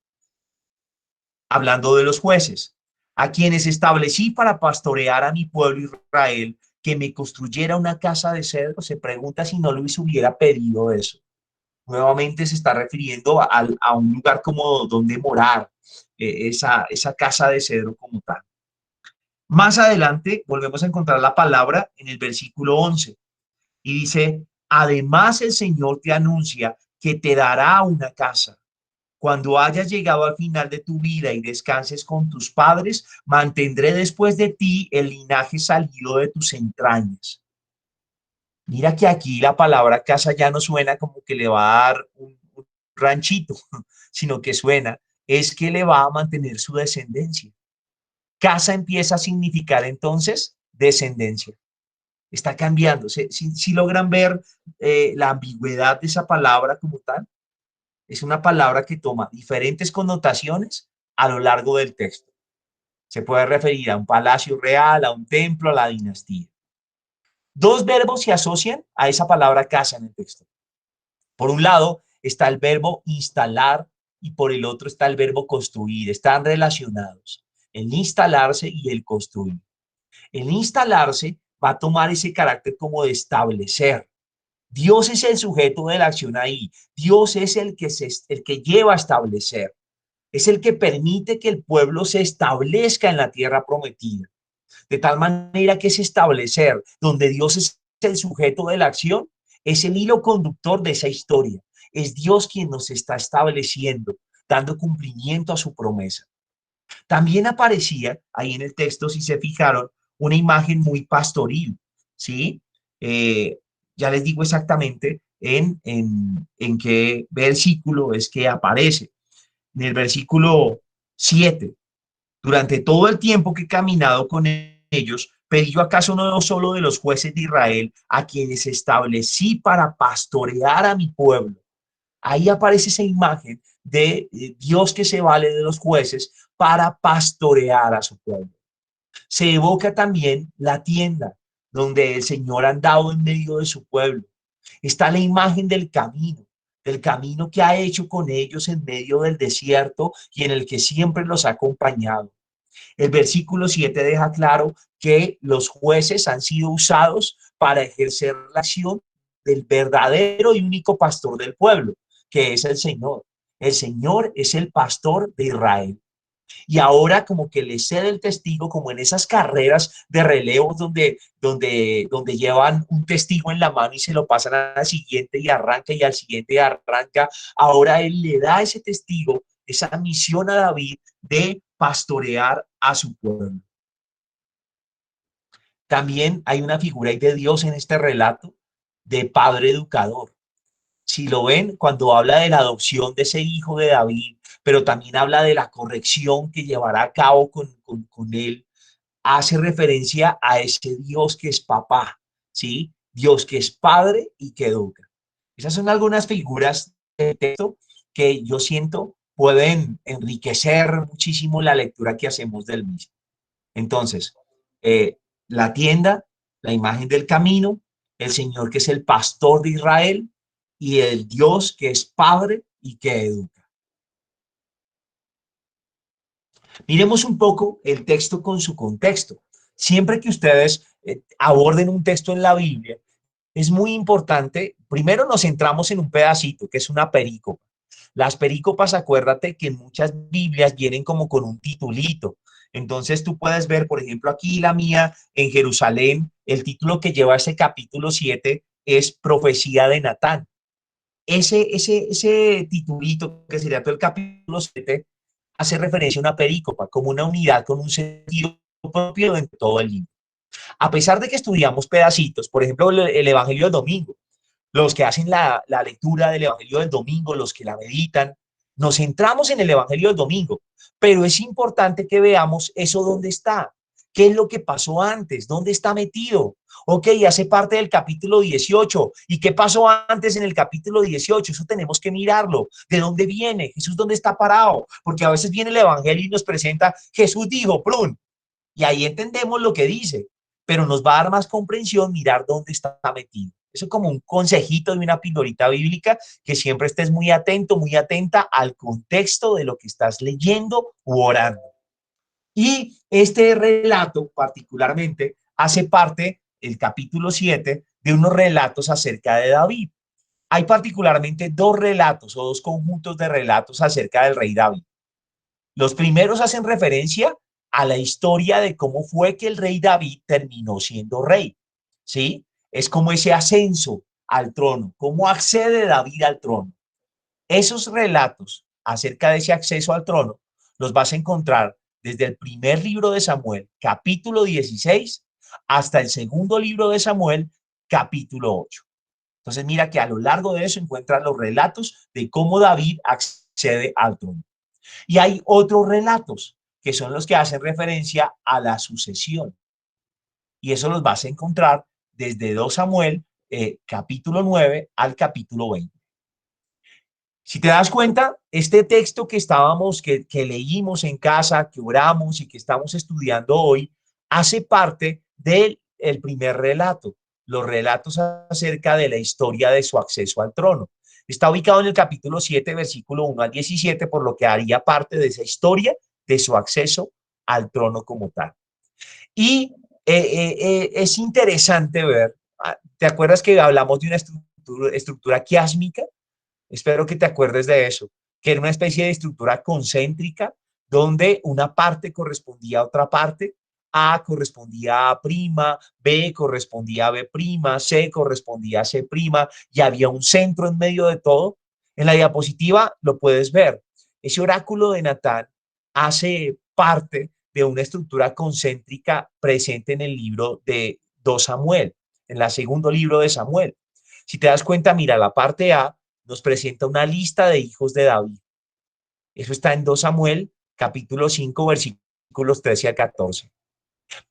hablando de los jueces, a quienes establecí para pastorear a mi pueblo Israel, que me construyera una casa de cedro, se pregunta si no Luis hubiera pedido eso. Nuevamente se está refiriendo a un lugar como donde morar, esa casa de cedro como tal. Más adelante volvemos a encontrar la palabra en el versículo 11 y dice, además el Señor te anuncia que te dará una casa. Cuando hayas llegado al final de tu vida y descanses con tus padres, mantendré después de ti el linaje salido de tus entrañas. Mira que aquí la palabra casa ya no suena como que le va a dar un ranchito, sino que suena, es que le va a mantener su descendencia. Casa empieza a significar entonces descendencia. Está cambiando. Si logran ver la ambigüedad de esa palabra como tal, es una palabra que toma diferentes connotaciones a lo largo del texto. Se puede referir a un palacio real, a un templo, a la dinastía. Dos verbos se asocian a esa palabra casa en el texto. Por un lado está el verbo instalar y por el otro está el verbo construir. Están relacionados. El instalarse y el construir. El instalarse va a tomar ese carácter como de establecer. Dios es el sujeto de la acción ahí. Dios es el que lleva a establecer. Es el que permite que el pueblo se establezca en la tierra prometida. De tal manera que es establecer donde Dios el sujeto de la acción, es el hilo conductor de esa historia. Es Dios quien nos está estableciendo, dando cumplimiento a su promesa. También aparecía ahí en el texto, si se fijaron, una imagen muy pastoril, ¿sí? Ya les digo exactamente en qué versículo es que aparece. En el versículo 7, durante todo el tiempo que he caminado con ellos, pedí yo acaso no solo de los jueces de Israel, a quienes establecí para pastorear a mi pueblo. Ahí aparece esa imagen de Dios que se vale de los jueces para pastorear a su pueblo. Se evoca también la tienda donde el Señor ha andado en medio de su pueblo. Está la imagen del camino que ha hecho con ellos en medio del desierto y en el que siempre los ha acompañado. El versículo 7 deja claro que los jueces han sido usados para ejercer la acción del verdadero y único pastor del pueblo, que es el Señor. El Señor es el pastor de Israel. Y ahora como que le cede el testigo, como en esas carreras de relevos donde llevan un testigo en la mano y se lo pasan al siguiente y arranca y al siguiente y arranca. Ahora él le da ese testigo, esa misión a David de pastorear a su pueblo. También hay una figura de Dios en este relato de padre educador. Si lo ven, cuando habla de la adopción de ese hijo de David, pero también habla de la corrección que llevará a cabo con él, hace referencia a ese Dios que es papá, ¿sí? Dios que es padre y que educa. Esas son algunas figuras de texto que yo siento pueden enriquecer muchísimo la lectura que hacemos del mismo. Entonces, la tienda, la imagen del camino, el Señor que es el pastor de Israel y el Dios que es padre y que educa. Miremos un poco el texto con su contexto. Siempre que ustedes aborden un texto en la Biblia, es muy importante, primero nos centramos en un pedacito, que es una perícopa. Las perícopas, acuérdate que en muchas Biblias vienen como con un titulito. Entonces tú puedes ver, por ejemplo, aquí la mía en Jerusalén, el título que lleva ese capítulo 7 es Profecía de Natán. Ese titulito, que sería todo el capítulo 7, hace referencia a una perícopa, como una unidad con un sentido propio en todo el libro. A pesar de que estudiamos pedacitos, por ejemplo, el Evangelio del Domingo, los que hacen la lectura del Evangelio del Domingo, los que la meditan, nos centramos en el Evangelio del Domingo, pero es importante que veamos eso dónde está, qué es lo que pasó antes, dónde está metido. Ok, hace parte del capítulo 18. ¿Y qué pasó antes en el capítulo 18? Eso tenemos que mirarlo. ¿De dónde viene? Jesús, ¿dónde está parado? Porque a veces viene el Evangelio y nos presenta, Jesús dijo, plum, y ahí entendemos lo que dice, pero nos va a dar más comprensión mirar dónde está metido. Eso es como un consejito de una pildorita bíblica, que siempre estés muy atento, muy atenta al contexto de lo que estás leyendo u orando. Y este relato particularmente hace parte, el capítulo 7, de unos relatos acerca de David. Hay particularmente dos relatos o dos conjuntos de relatos acerca del rey David. Los primeros hacen referencia a la historia de cómo fue que el rey David terminó siendo rey, ¿sí? Es como ese ascenso al trono, cómo accede David al trono. Esos relatos acerca de ese acceso al trono los vas a encontrar desde el primer libro de Samuel, capítulo 16, hasta el segundo libro de Samuel, capítulo 8. Entonces mira que a lo largo de eso encuentras los relatos de cómo David accede al trono. Y hay otros relatos que son los que hacen referencia a la sucesión. Y eso los vas a encontrar desde 2 Samuel, capítulo 9 al capítulo 20. Si te das cuenta, este texto que leímos en casa, que oramos y que estamos estudiando hoy, hace parte del primer relato, los relatos acerca de la historia de su acceso al trono. Está ubicado en el capítulo 7, versículo 1 al 17, por lo que haría parte de esa historia de su acceso al trono como tal. Y es interesante ver, ¿te acuerdas que hablamos de una estructura quiásmica? Espero que te acuerdes de eso, que era una especie de estructura concéntrica donde una parte correspondía a otra parte A correspondía a A', B correspondía a B', C correspondía a C', y había un centro en medio de todo. En la diapositiva lo puedes ver. Ese oráculo de Natán hace parte de una estructura concéntrica presente en el libro de 2 Samuel, en el segundo libro de Samuel. Si te das cuenta, mira, la parte A nos presenta una lista de hijos de David. Eso está en 2 Samuel, capítulo 5, versículos 13 al 14.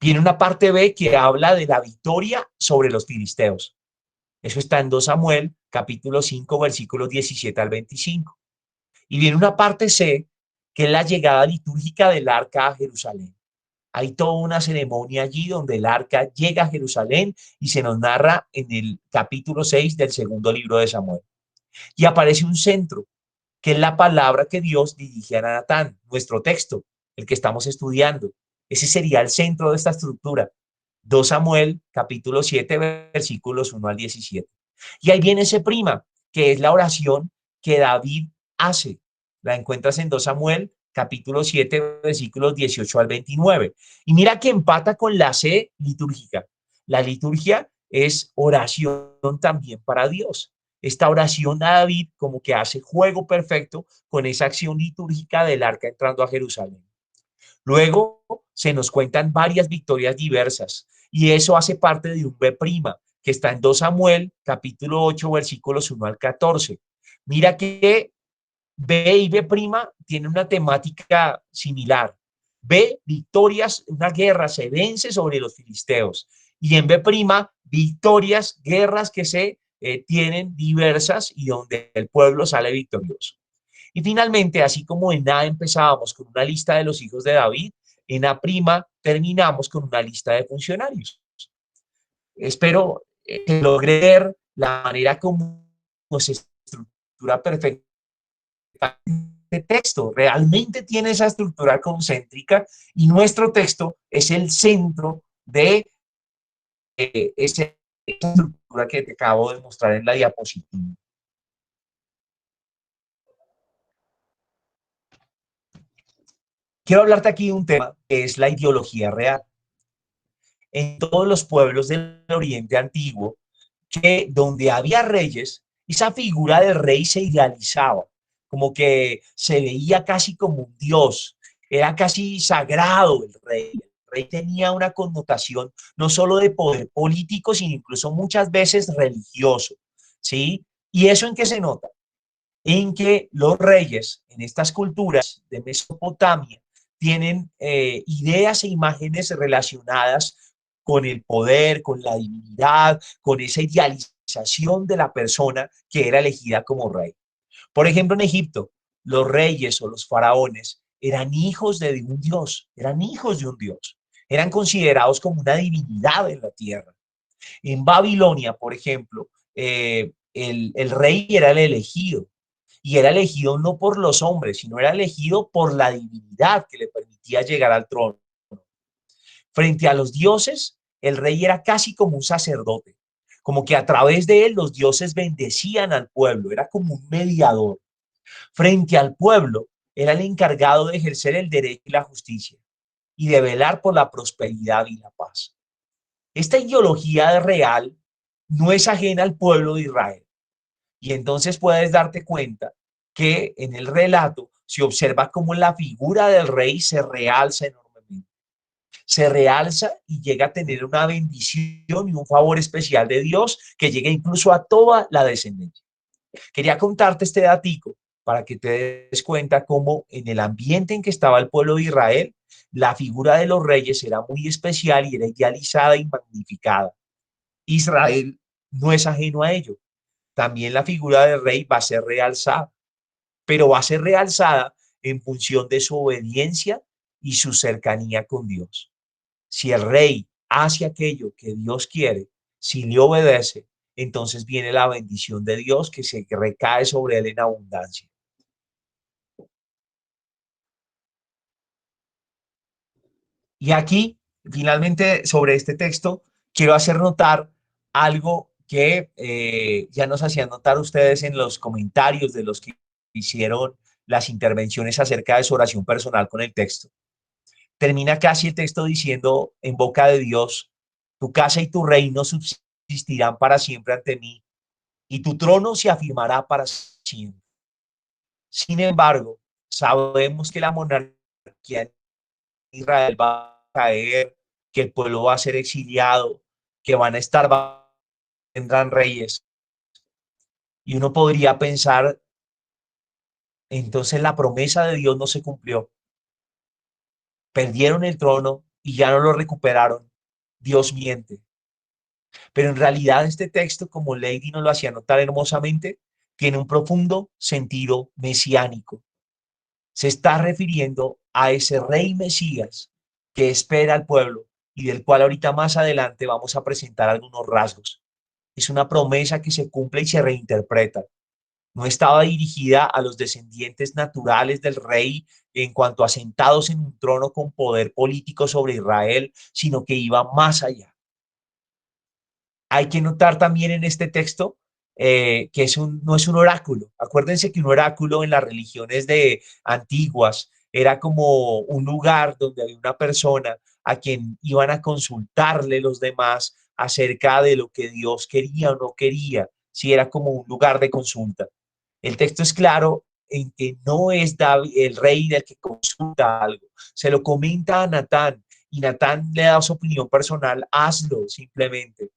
Viene una parte B que habla de la victoria sobre los filisteos. Eso está en 2 Samuel, capítulo 5, versículos 17 al 25. Y viene una parte C, que es la llegada litúrgica del arca a Jerusalén. Hay toda una ceremonia allí donde el arca llega a Jerusalén y se nos narra en el capítulo 6 del segundo libro de Samuel. Y aparece un centro, que es la palabra que Dios dirige a Natán, nuestro texto, el que estamos estudiando. Ese sería el centro de esta estructura. 2 Samuel, capítulo 7, versículos 1 al 17. Y ahí viene ese prima, que es la oración que David hace. La encuentras en 2 Samuel, capítulo 7, versículos 18 al 29. Y mira que empata con la C litúrgica. La liturgia es oración también para Dios. Esta oración a David como que hace juego perfecto con esa acción litúrgica del arca entrando a Jerusalén. Luego se nos cuentan varias victorias diversas y eso hace parte de un B', que está en 2 Samuel, capítulo 8, versículos 1 al 14. Mira que B y B' tienen una temática similar. B, victorias, una guerra se vence sobre los filisteos. Y en B', victorias, guerras que se tienen diversas y donde el pueblo sale victorioso. Y finalmente, así como en A empezábamos con una lista de los hijos de David, en A' terminamos con una lista de funcionarios. Espero que logre ver la manera como se estructura perfectamente este texto. Realmente tiene esa estructura concéntrica y nuestro texto es el centro de esa estructura que te acabo de mostrar en la diapositiva. Quiero hablarte aquí de un tema que es la ideología real. En todos los pueblos del Oriente Antiguo, que donde había reyes, esa figura del rey se idealizaba, como que se veía casi como un dios, era casi sagrado el rey. El rey tenía una connotación no solo de poder político, sino incluso muchas veces religioso, ¿sí? ¿Y eso en qué se nota? En que los reyes en estas culturas de Mesopotamia tienen ideas e imágenes relacionadas con el poder, con la divinidad, con esa idealización de la persona que era elegida como rey. Por ejemplo, en Egipto, los reyes o los faraones eran hijos de un dios, eran hijos de un dios, eran considerados como una divinidad en la tierra. En Babilonia, por ejemplo, el rey era el elegido, y era elegido no por los hombres, sino era elegido por la divinidad que le permitía llegar al trono. Frente a los dioses, el rey era casi como un sacerdote, como que a través de él los dioses bendecían al pueblo, era como un mediador. Frente al pueblo, era el encargado de ejercer el derecho y la justicia y de velar por la prosperidad y la paz. Esta ideología real no es ajena al pueblo de Israel. Y entonces puedes darte cuenta que en el relato se observa cómo la figura del rey se realza enormemente. Se realza y llega a tener una bendición y un favor especial de Dios que llega incluso a toda la descendencia. Quería contarte este datico para que te des cuenta cómo en el ambiente en que estaba el pueblo de Israel, la figura de los reyes era muy especial y era idealizada y magnificada. Israel no es ajeno a ello. También la figura del rey va a ser realzada, pero va a ser realzada en función de su obediencia y su cercanía con Dios. Si el rey hace aquello que Dios quiere, si le obedece, entonces viene la bendición de Dios que se recae sobre él en abundancia. Y aquí, finalmente, sobre este texto, quiero hacer notar algo que ya nos hacían notar ustedes en los comentarios de los que hicieron las intervenciones acerca de su oración personal con el texto. Termina casi el texto diciendo en boca de Dios: tu casa y tu reino subsistirán para siempre ante mí, y tu trono se afirmará para siempre. Sin embargo, sabemos que la monarquía en Israel va a caer, que el pueblo va a ser exiliado, que van a estar, vendrán reyes. Y uno podría pensar, entonces la promesa de Dios no se cumplió. Perdieron el trono y ya no lo recuperaron. Dios miente. Pero en realidad este texto, como Lady nos lo hacía notar hermosamente, tiene un profundo sentido mesiánico. Se está refiriendo a ese rey Mesías que espera al pueblo y del cual ahorita más adelante vamos a presentar algunos rasgos. Es una promesa que se cumple y se reinterpreta. No estaba dirigida a los descendientes naturales del rey en cuanto a sentados en un trono con poder político sobre Israel, sino que iba más allá. Hay que notar también en este texto que no es un oráculo. Acuérdense que un oráculo en las religiones de antiguas era como un lugar donde había una persona a quien iban a consultarle los demás acerca de lo que Dios quería o no quería, si era como un lugar de consulta. El texto es claro en que no es David, el rey del que consulta algo. Se lo comenta a Natán y Natán le da su opinión personal: hazlo simplemente.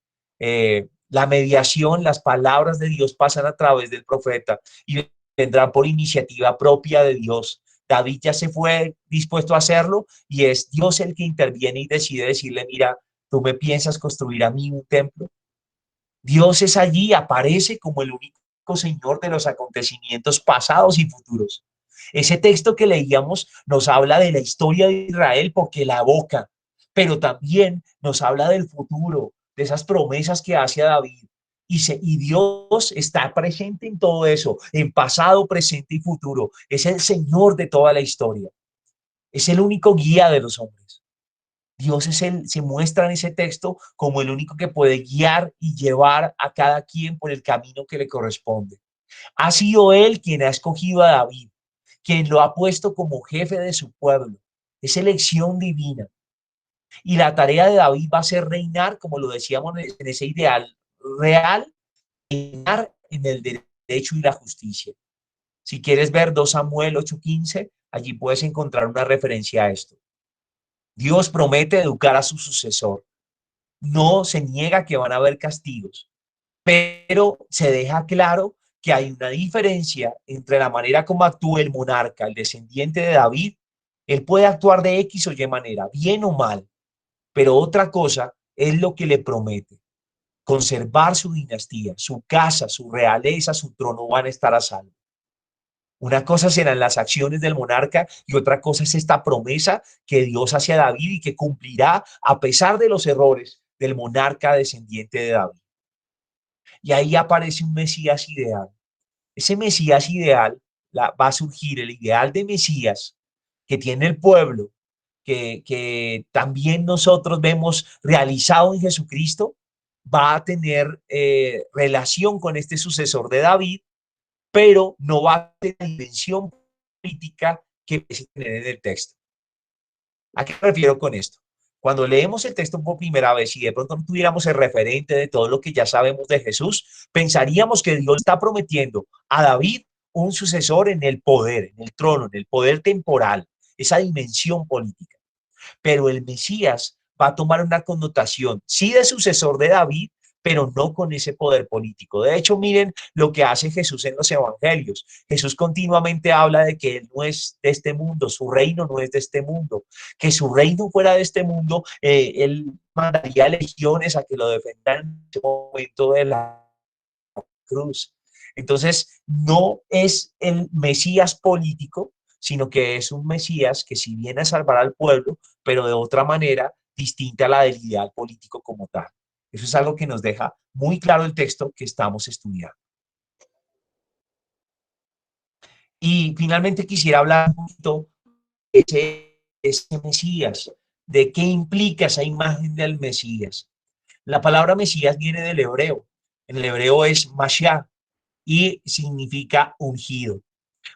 La mediación, las palabras de Dios pasan a través del profeta y vendrán por iniciativa propia de Dios. David ya se fue dispuesto a hacerlo y es Dios el que interviene y decide decirle: mira, ¿tú me piensas construir a mí un templo? Dios es allí, aparece como el único Señor de los acontecimientos pasados y futuros. Ese texto que leíamos nos habla de la historia de Israel porque la evoca, pero también nos habla del futuro, de esas promesas que hace a David. Y Dios está presente en todo eso, en pasado, presente y futuro. Es el Señor de toda la historia. Es el único guía de los hombres. Dios se muestra en ese texto como el único que puede guiar y llevar a cada quien por el camino que le corresponde. Ha sido Él quien ha escogido a David, quien lo ha puesto como jefe de su pueblo. Es elección divina. Y la tarea de David va a ser reinar, como lo decíamos en ese ideal real, reinar en el derecho y la justicia. Si quieres ver 2 Samuel 8:15, allí puedes encontrar una referencia a esto. Dios promete educar a su sucesor. No se niega que van a haber castigos, pero se deja claro que hay una diferencia entre la manera como actúa el monarca, el descendiente de David. Él puede actuar de X o Y manera, bien o mal, pero otra cosa es lo que le promete: conservar su dinastía, su casa, su realeza, su trono van a estar a salvo. Una cosa serán las acciones del monarca y otra cosa es esta promesa que Dios hace a David y que cumplirá a pesar de los errores del monarca descendiente de David. Y ahí aparece un Mesías ideal. Ese Mesías ideal va a surgir, el ideal de Mesías que tiene el pueblo, que también nosotros vemos realizado en Jesucristo, va a tener relación con este sucesor de David, pero no va a tener la dimensión política que se tener en el texto. ¿A qué me refiero con esto? Cuando leemos el texto por primera vez y de pronto no tuviéramos el referente de todo lo que ya sabemos de Jesús, pensaríamos que Dios está prometiendo a David un sucesor en el poder, en el trono, en el poder temporal, esa dimensión política. Pero el Mesías va a tomar una connotación, sí, de sucesor de David, pero no con ese poder político. De hecho, miren lo que hace Jesús en los evangelios. Jesús continuamente habla de que él no es de este mundo, su reino no es de este mundo, que su reino fuera de este mundo, él mandaría legiones a que lo defendan en ese momento de la cruz. Entonces, no es el Mesías político, sino que es un Mesías que si viene a salvar al pueblo, pero de otra manera distinta a la del ideal político como tal. Eso es algo que nos deja muy claro el texto que estamos estudiando. Y finalmente quisiera hablar un poquito de ese Mesías, de qué implica esa imagen del Mesías. La palabra Mesías viene del hebreo. En el hebreo es Mashiach y significa ungido.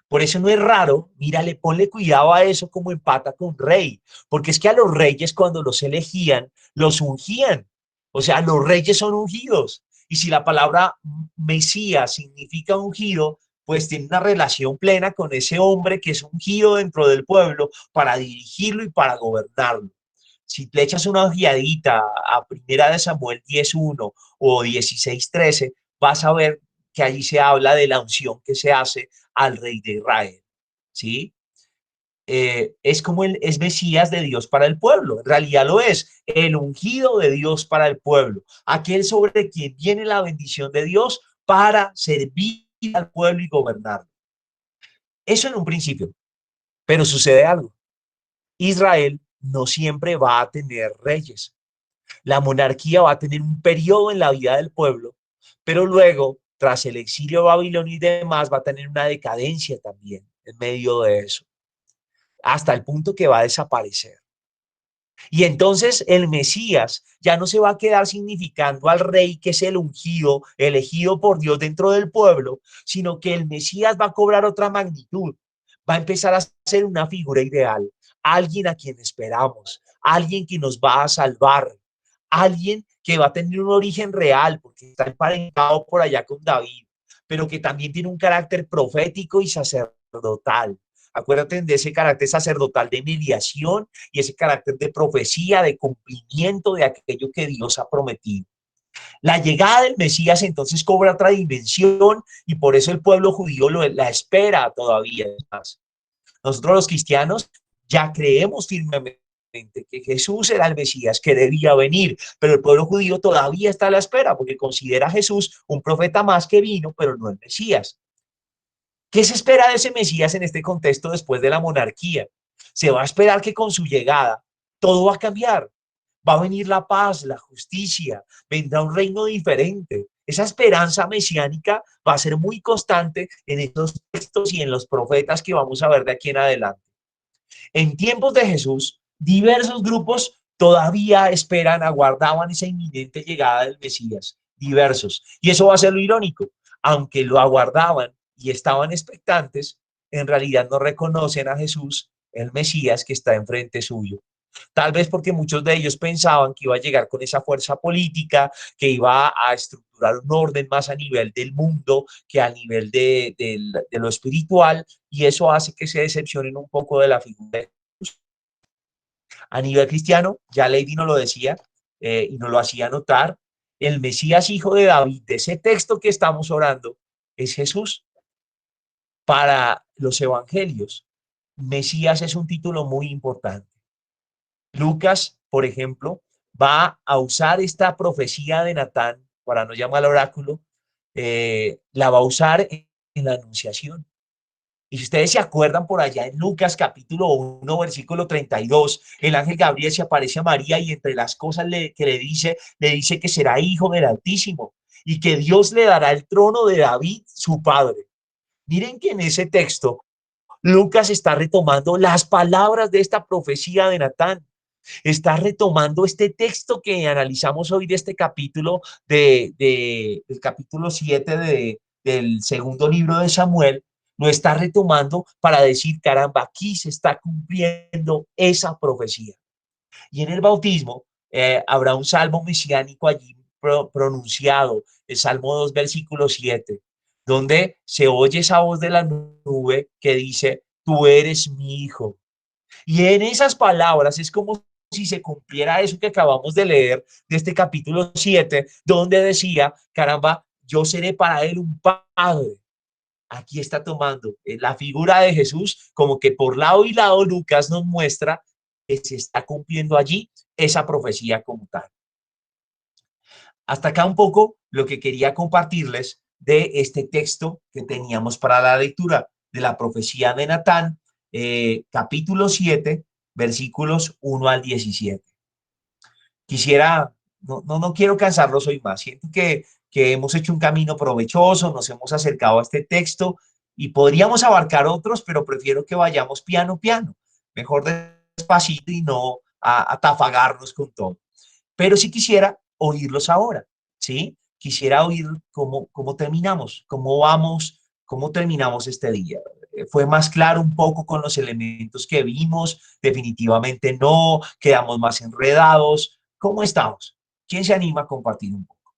Por eso no es raro, mírale, ponle cuidado a eso como empata con rey, porque es que a los reyes cuando los elegían, los ungían. O sea, los reyes son ungidos. Y si la palabra Mesías significa ungido, pues tiene una relación plena con ese hombre que es ungido dentro del pueblo para dirigirlo y para gobernarlo. Si le echas una ojeadita a Primera de Samuel 10:1 o 16:13, vas a ver que allí se habla de la unción que se hace al rey de Israel, ¿sí? Es como es Mesías de Dios para el pueblo, en realidad lo es, el ungido de Dios para el pueblo, aquel sobre quien viene la bendición de Dios para servir al pueblo y gobernarlo. Eso en un principio, pero sucede algo. Israel no siempre va a tener reyes. La monarquía va a tener un periodo en la vida del pueblo, pero luego, tras el exilio babilonio y demás, va a tener una decadencia también en medio de eso, hasta el punto que va a desaparecer. Y entonces el Mesías ya no se va a quedar significando al rey que es el ungido, elegido por Dios dentro del pueblo, sino que el Mesías va a cobrar otra magnitud, va a empezar a ser una figura ideal, alguien a quien esperamos, alguien que nos va a salvar, alguien que va a tener un origen real, porque está emparentado por allá con David, pero que también tiene un carácter profético y sacerdotal. Acuérdate de ese carácter sacerdotal de mediación y ese carácter de profecía, de cumplimiento de aquello que Dios ha prometido. La llegada del Mesías entonces cobra otra dimensión y por eso el pueblo judío la espera todavía más. Nosotros los cristianos ya creemos firmemente que Jesús era el Mesías que debía venir, pero el pueblo judío todavía está a la espera porque considera a Jesús un profeta más que vino, pero no el Mesías. ¿Qué se espera de ese Mesías en este contexto después de la monarquía? Se va a esperar que con su llegada todo va a cambiar. Va a venir la paz, la justicia, vendrá un reino diferente. Esa esperanza mesiánica va a ser muy constante en estos textos y en los profetas que vamos a ver de aquí en adelante. En tiempos de Jesús, diversos grupos todavía esperan, aguardaban esa inminente llegada del Mesías, diversos. Y eso va a ser lo irónico, aunque lo aguardaban y estaban expectantes, en realidad no reconocen a Jesús, el Mesías que está enfrente suyo. Tal vez porque muchos de ellos pensaban que iba a llegar con esa fuerza política, que iba a estructurar un orden más a nivel del mundo que a nivel de lo espiritual, y eso hace que se decepcionen un poco de la figura de Jesús. A nivel cristiano, ya Lady nos lo decía y nos lo hacía notar, el Mesías hijo de David, de ese texto que estamos orando, es Jesús. Para los evangelios, Mesías es un título muy importante. Lucas, por ejemplo, va a usar esta profecía de Natán, para no llamar al oráculo, la va a usar en la Anunciación. Y si ustedes se acuerdan por allá en Lucas capítulo 1, versículo 32, el ángel Gabriel se aparece a María y entre las cosas que le dice que será hijo del Altísimo y que Dios le dará el trono de David, su padre. Miren que en ese texto Lucas está retomando las palabras de esta profecía de Natán. Está retomando este texto que analizamos hoy de este capítulo, del capítulo 7 del segundo libro de Samuel, lo está retomando para decir, caramba, aquí se está cumpliendo esa profecía. Y en el bautismo habrá un salmo mesiánico allí pronunciado, el Salmo 2, versículo 7, donde se oye esa voz de la nube que dice, tú eres mi hijo. Y en esas palabras es como si se cumpliera eso que acabamos de leer de este capítulo 7, donde decía, caramba, yo seré para él un padre. Aquí está tomando la figura de Jesús, como que por lado y lado Lucas nos muestra que se está cumpliendo allí esa profecía como tal. Hasta acá un poco lo que quería compartirles de este texto que teníamos para la lectura de la profecía de Natán, capítulo 7, versículos 1 al 17. Quisiera, no quiero cansarlos hoy más. Siento que hemos hecho un camino provechoso, nos hemos acercado a este texto y podríamos abarcar otros, pero prefiero que vayamos piano, piano. Mejor despacito y no a tafagarnos con todo. Pero sí quisiera oírlos ahora, ¿sí? Quisiera oír cómo terminamos, cómo vamos, cómo terminamos este día. ¿Fue más claro un poco con los elementos que vimos? Definitivamente no, quedamos más enredados. ¿Cómo estamos? ¿Quién se anima a compartir un poco?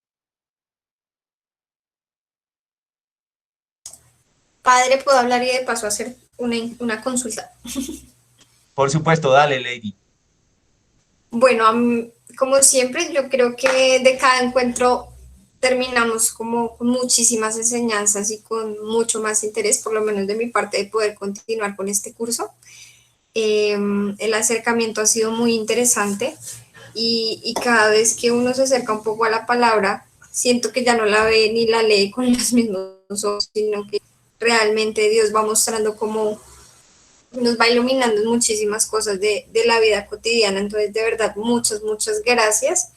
Padre, ¿puedo hablar y de paso hacer una consulta? Por supuesto, dale, Lady. Bueno, como siempre, yo creo que de cada encuentro terminamos como con muchísimas enseñanzas y con mucho más interés, por lo menos de mi parte, de poder continuar con este curso. El acercamiento ha sido muy interesante y cada vez que uno se acerca un poco a la palabra, siento que ya no la ve ni la lee con los mismos ojos, sino que realmente Dios va mostrando cómo nos va iluminando en muchísimas cosas de la vida cotidiana. Entonces, de verdad, muchas gracias.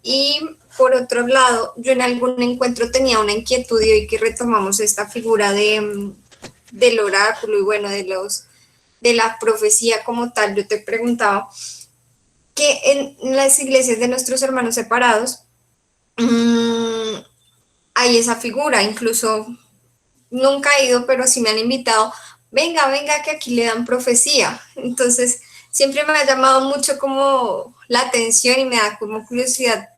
Y por otro lado, yo en algún encuentro tenía una inquietud y hoy que retomamos esta figura del oráculo y bueno, de la profecía como tal, yo te preguntaba que en las iglesias de nuestros hermanos separados hay esa figura, incluso nunca he ido, pero sí me han invitado, venga, que aquí le dan profecía. Entonces, siempre me ha llamado mucho como la atención y me da como curiosidad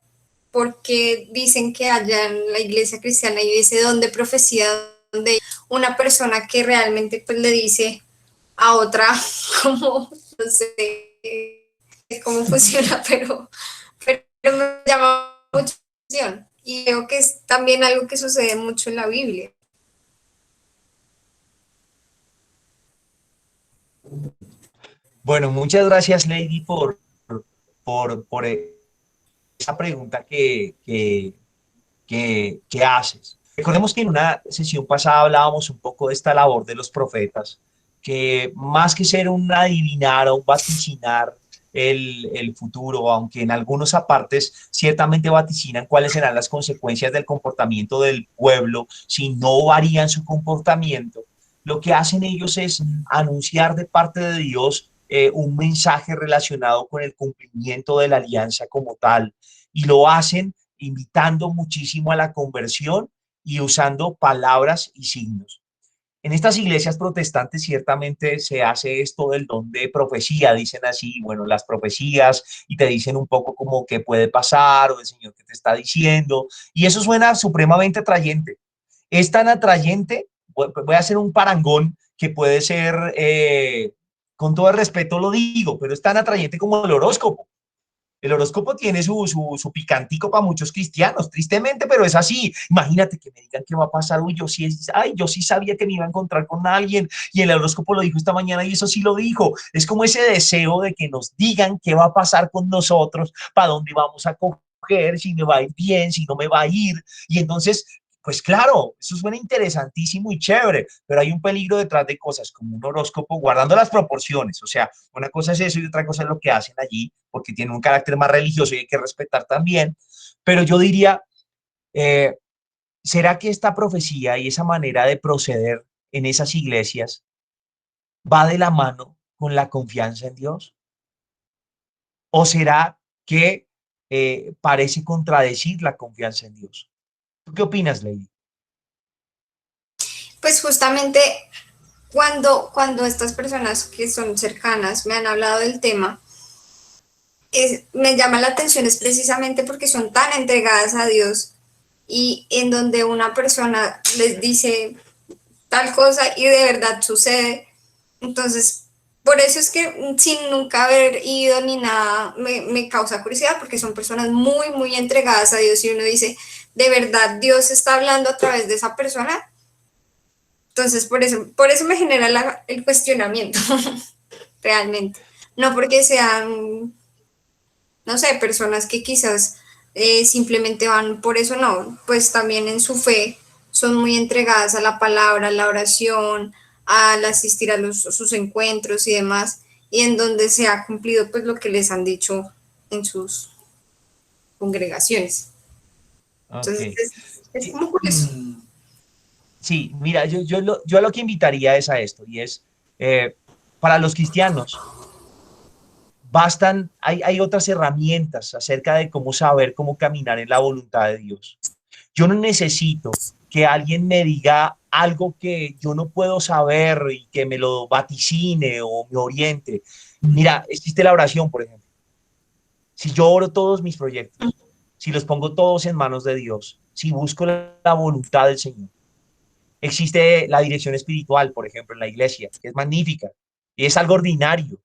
porque dicen que allá en la iglesia cristiana hay ese don de profecía donde una persona que realmente pues le dice a otra como, no sé cómo funciona, pero me llama mucho la atención y creo que es también algo que sucede mucho en la Biblia. Bueno, muchas gracias, Lady, por esa pregunta que haces. Recordemos que en una sesión pasada hablábamos un poco de esta labor de los profetas, que más que ser un adivinar o un vaticinar el futuro, aunque en algunos apartes ciertamente vaticinan cuáles serán las consecuencias del comportamiento del pueblo si no varían su comportamiento, lo que hacen ellos es anunciar de parte de Dios un mensaje relacionado con el cumplimiento de la alianza como tal, y lo hacen invitando muchísimo a la conversión y usando palabras y signos. En estas iglesias protestantes ciertamente se hace esto del don de profecía, dicen así, bueno, las profecías, y te dicen un poco como qué puede pasar o el Señor que te está diciendo, y eso suena supremamente atrayente. Es tan atrayente, voy a hacer un parangón que puede ser, con todo el respeto lo digo, pero es tan atrayente como el horóscopo. El horóscopo tiene su picantico para muchos cristianos, tristemente, pero es así. Imagínate que me digan qué va a pasar. Uy, yo sí sabía que me iba a encontrar con alguien y el horóscopo lo dijo esta mañana y eso sí lo dijo. Es como ese deseo de que nos digan qué va a pasar con nosotros, para dónde vamos a coger, si me va a ir bien, si no me va a ir. Y entonces, pues claro, eso suena interesantísimo y chévere, pero hay un peligro detrás de cosas como un horóscopo, guardando las proporciones. O sea, una cosa es eso y otra cosa es lo que hacen allí, porque tienen un carácter más religioso y hay que respetar también. Pero yo diría, eh, ¿será que esta profecía y esa manera de proceder en esas iglesias va de la mano con la confianza en Dios? ¿O será que parece contradecir la confianza en Dios? ¿Tú qué opinas, Lady? Pues justamente cuando estas personas que son cercanas me han hablado del tema, me llama la atención es precisamente porque son tan entregadas a Dios y en donde una persona les dice tal cosa y de verdad sucede. Entonces, por eso es que sin nunca haber ido ni nada, me causa curiosidad porque son personas muy entregadas a Dios y uno dice, ¿de verdad Dios está hablando a través de esa persona? Entonces, por eso me genera el cuestionamiento, realmente. No porque sean, no sé, personas que quizás simplemente van por eso, no, pues también en su fe son muy entregadas a la palabra, a la oración, al asistir a sus encuentros y demás, y en donde se ha cumplido pues lo que les han dicho en sus congregaciones. Ok. Entonces, es como curioso. Sí, mira, yo a lo que invitaría es a esto, y es, para los cristianos, hay otras herramientas acerca de cómo saber cómo caminar en la voluntad de Dios. Yo no necesito que alguien me diga algo que yo no puedo saber y que me lo vaticine o me oriente. Mira, existe la oración, por ejemplo. Si yo oro todos mis proyectos, si los pongo todos en manos de Dios, si busco la voluntad del Señor, existe la dirección espiritual, por ejemplo, en la iglesia, que es magnífica y es algo ordinario.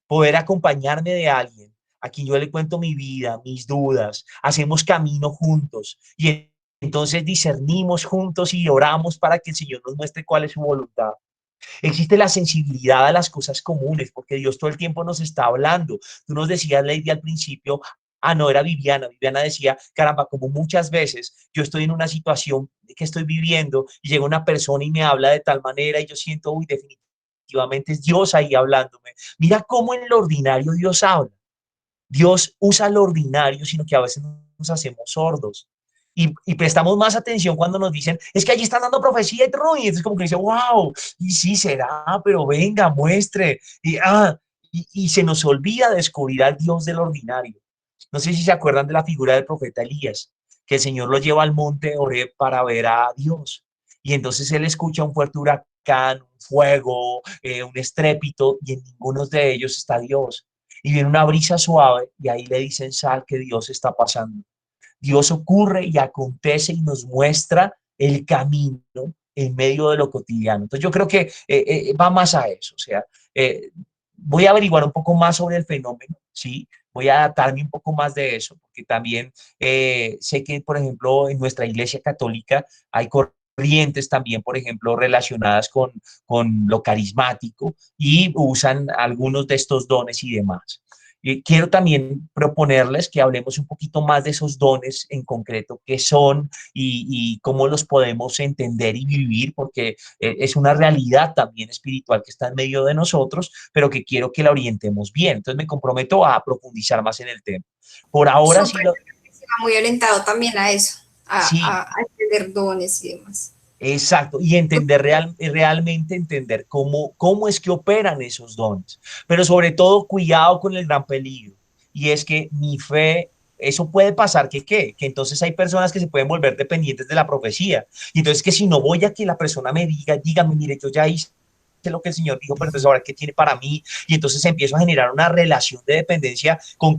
Poder acompañarme de alguien a quien yo le cuento mi vida, mis dudas, hacemos camino juntos y entonces discernimos juntos y oramos para que el Señor nos muestre cuál es su voluntad. Existe la sensibilidad a las cosas comunes, porque Dios todo el tiempo nos está hablando. Tú nos decías, Lady, al principio, no, era Viviana. Viviana decía, caramba, como muchas veces yo estoy en una situación que estoy viviendo y llega una persona y me habla de tal manera y yo siento, uy, definitivamente es Dios ahí hablándome. Mira cómo en lo ordinario Dios habla. Dios usa lo ordinario, sino que a veces nos hacemos sordos. Y prestamos más atención cuando nos dicen, es que allí están dando profecía y todo, y entonces como que dice, wow, y sí será, pero venga, muestre. Y se nos olvida descubrir al Dios del ordinario. No sé si se acuerdan de la figura del profeta Elías, que el Señor lo lleva al monte Oreb para ver a Dios. Y entonces él escucha un fuerte huracán, un fuego, un estrépito, y en ninguno de ellos está Dios. Y viene una brisa suave y ahí le dicen, sal, que Dios está pasando. Dios ocurre y acontece y nos muestra el camino en medio de lo cotidiano. Entonces yo creo que va más a eso. O sea, eh, voy a averiguar un poco más sobre el fenómeno, ¿sí? Voy a adaptarme un poco más de eso, porque también sé que, por ejemplo, en nuestra iglesia católica hay corrientes también, por ejemplo, relacionadas con lo carismático y usan algunos de estos dones y demás. Quiero también proponerles que hablemos un poquito más de esos dones en concreto, qué son y cómo los podemos entender y vivir, porque es una realidad también espiritual que está en medio de nosotros, pero que quiero que la orientemos bien. Entonces me comprometo a profundizar más en el tema. Por ahora sí, Súper, se va muy orientado también a eso, sí, a entender dones y demás. exacto, y entender realmente entender cómo es que operan esos dones, pero sobre todo cuidado con el gran peligro, y es que mi fe, eso puede pasar que entonces hay personas que se pueden volver dependientes de la profecía, y entonces que si no voy a que la persona me diga, dígame, mire, yo ya hice lo que el Señor dijo, pero entonces ahora qué tiene para mí, y entonces empiezo a generar una relación de dependencia con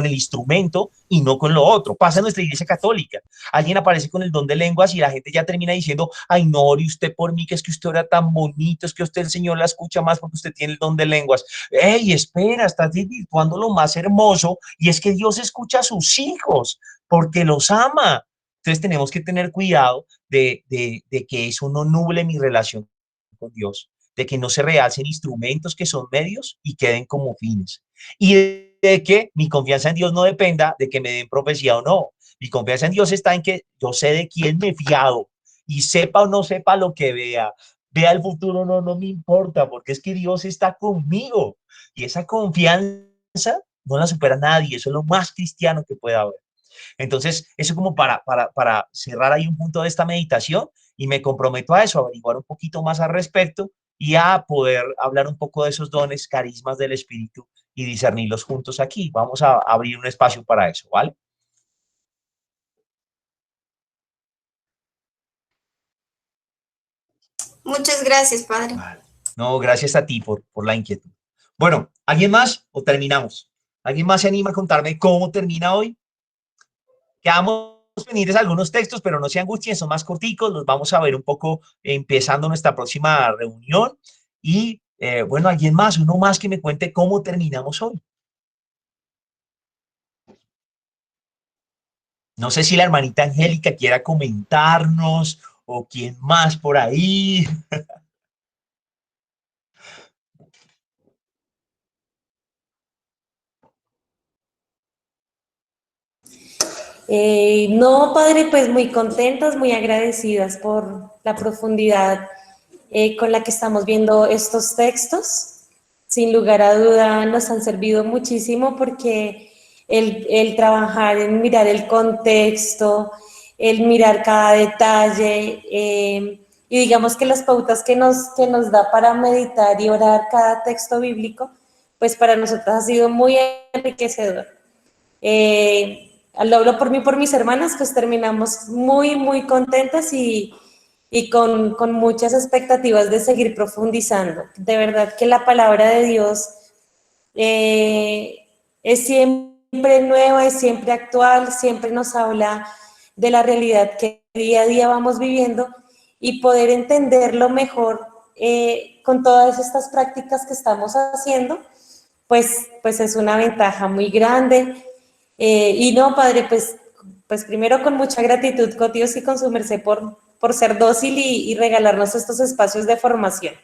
el instrumento y no con lo otro. Pasa en nuestra iglesia católica. Alguien aparece con el don de lenguas y la gente ya termina diciendo, ay, no, ore usted por mí, que es que usted ora tan bonito, es que usted el Señor la escucha más porque usted tiene el don de lenguas. Ey, espera, estás desvirtuando lo más hermoso y es que Dios escucha a sus hijos porque los ama. Entonces tenemos que tener cuidado de que eso no nuble mi relación con Dios, de que no se realcen instrumentos que son medios y queden como fines. Y de que mi confianza en Dios no dependa de que me den profecía o no. Mi confianza en Dios está en que yo sé de quién me he fiado y sepa o no sepa lo que vea. Vea el futuro, no me importa, porque es que Dios está conmigo. Y esa confianza no la supera nadie. Eso es lo más cristiano que puede haber. Entonces, eso como para cerrar ahí un punto de esta meditación y me comprometo a eso, a averiguar un poquito más al respecto y a poder hablar un poco de esos dones, carismas del Espíritu y discernirlos juntos aquí. Vamos a abrir un espacio para eso, ¿vale? Muchas gracias, Padre. Vale. No, gracias a ti por la inquietud. Bueno, ¿alguien más o terminamos? ¿Alguien más se anima a contarme cómo termina hoy? Quedamos pendientes algunos textos, pero no se angustien, son más corticos, los vamos a ver un poco empezando nuestra próxima reunión. Y bueno, alguien más, uno más que me cuente cómo terminamos hoy. No sé si la hermanita Angélica quiera comentarnos o quién más por ahí. No, padre, pues muy contentas, muy agradecidas por la profundidad con la que estamos viendo estos textos. Sin lugar a duda nos han servido muchísimo porque el trabajar en mirar el contexto, el mirar cada detalle y digamos que las pautas que nos da para meditar y orar cada texto bíblico, pues para nosotros ha sido muy enriquecedor. lo hablo por mí, por mis hermanas, pues terminamos muy, muy contentas y con muchas expectativas de seguir profundizando. De verdad que la palabra de Dios es siempre nueva, es siempre actual, siempre nos habla de la realidad que día a día vamos viviendo y poder entenderlo mejor con todas estas prácticas que estamos haciendo, pues es una ventaja muy grande. Y no, Padre, pues primero con mucha gratitud con Dios y con su merced por ser dócil y regalarnos estos espacios de formación.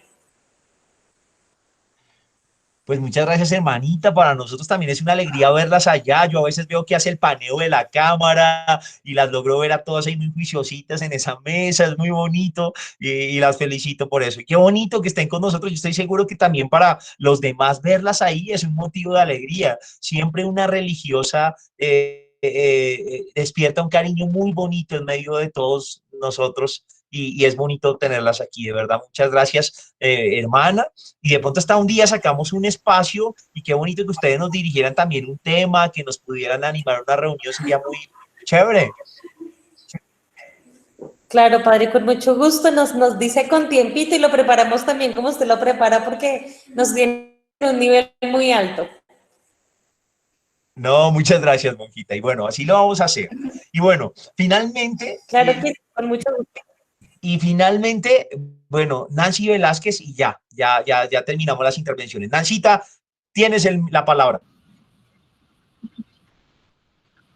Pues muchas gracias, hermanita. Para nosotros también es una alegría verlas allá. Yo a veces veo que hace el paneo de la cámara y las logro ver a todas ahí muy juiciositas en esa mesa. Es muy bonito y las felicito por eso. Y qué bonito que estén con nosotros. Yo estoy seguro que también para los demás verlas ahí es un motivo de alegría. Siempre una religiosa despierta un cariño muy bonito en medio de todos nosotros. Y es bonito tenerlas aquí, de verdad. Muchas gracias, hermana. Y de pronto hasta un día sacamos un espacio y qué bonito que ustedes nos dirigieran también un tema, que nos pudieran animar a una reunión, sería muy chévere. Claro, Padre, con mucho gusto nos dice con tiempito y lo preparamos también como usted lo prepara porque nos tiene un nivel muy alto. No, muchas gracias, monjita. Y bueno, así lo vamos a hacer. Y bueno, finalmente, Claro que sí, con mucho gusto. y finalmente, bueno, Nancy Velázquez y ya terminamos las intervenciones. Nancita, tienes la palabra.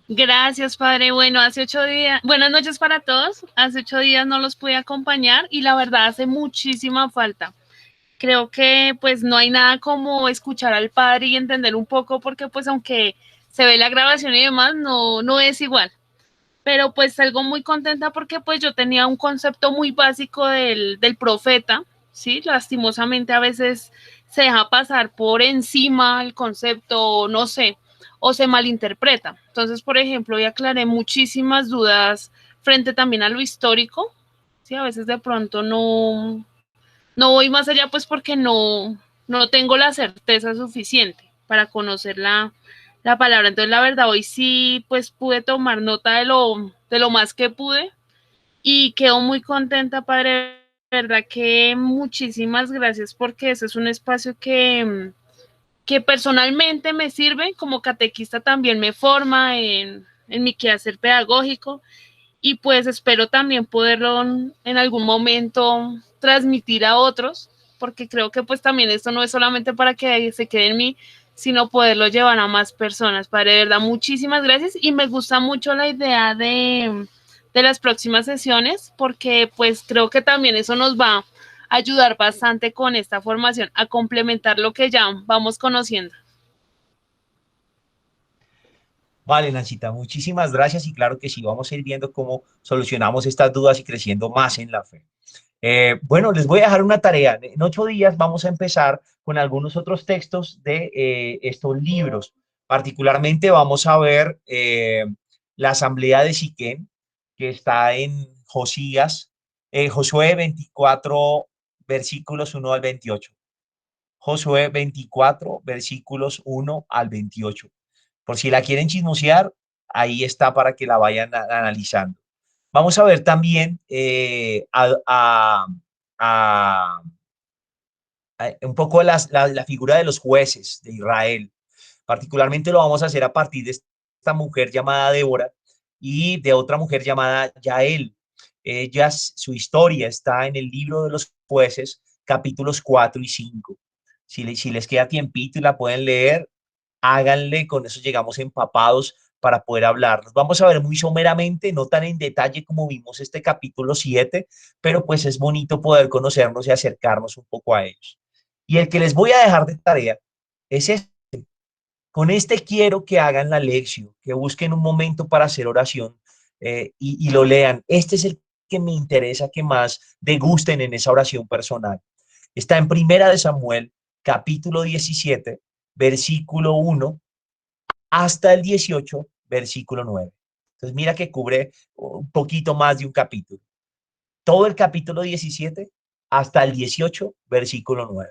Gracias, padre. Bueno, hace 8 días, buenas noches para todos. Hace 8 días no los pude acompañar y la verdad hace muchísima falta. Creo que pues no hay nada como escuchar al padre y entender un poco porque pues aunque se ve la grabación y demás, no es igual. Pero pues salgo muy contenta porque pues yo tenía un concepto muy básico del profeta, ¿sí? Lastimosamente a veces se deja pasar por encima el concepto, no sé, o se malinterpreta. Entonces, por ejemplo, hoy aclaré muchísimas dudas frente también a lo histórico, ¿sí? A veces de pronto no voy más allá pues porque no tengo la certeza suficiente para conocer la palabra. Entonces, la verdad, hoy sí pues pude tomar nota de lo más que pude y quedo muy contenta, padre. Verdad que muchísimas gracias porque ese es un espacio que personalmente me sirve, como catequista también me forma en mi quehacer pedagógico y pues espero también poderlo en algún momento transmitir a otros, porque creo que pues también esto no es solamente para que se quede en mí, sino poderlo llevar a más personas. Padre, de verdad, muchísimas gracias y me gusta mucho la idea de las próximas sesiones, porque pues creo que también eso nos va a ayudar bastante con esta formación, a complementar lo que ya vamos conociendo. Vale, Nancita, muchísimas gracias y claro que sí, vamos a ir viendo cómo solucionamos estas dudas y creciendo más en la fe. Bueno, les voy a dejar una tarea. En 8 días vamos a empezar con algunos otros textos de estos libros. Particularmente vamos a ver la asamblea de Siquem, que está en Josué 24, versículos 1 al 28. Josué 24, versículos 1 al 28. Por si la quieren chismosear, ahí está para que la vayan analizando. Vamos a ver también un poco la figura de los jueces de Israel. Particularmente lo vamos a hacer a partir de esta mujer llamada Débora y de otra mujer llamada Yael. Su historia está en el libro de los jueces, capítulos 4 y 5. Si les queda tiempito y la pueden leer, háganle, con eso llegamos empapados para poder hablarnos. Vamos a ver muy someramente, no tan en detalle como vimos este capítulo 7, pero pues es bonito poder conocernos y acercarnos un poco a ellos. Y el que les voy a dejar de tarea es este. Con este quiero que hagan la lección, que busquen un momento para hacer oración y lo lean. Este es el que me interesa que más degusten en esa oración personal. Está en Primera de Samuel, capítulo 17, versículo 1 hasta el 18, versículo 9. Entonces mira que cubre un poquito más de un capítulo. Todo el capítulo 17 hasta el 18, versículo 9.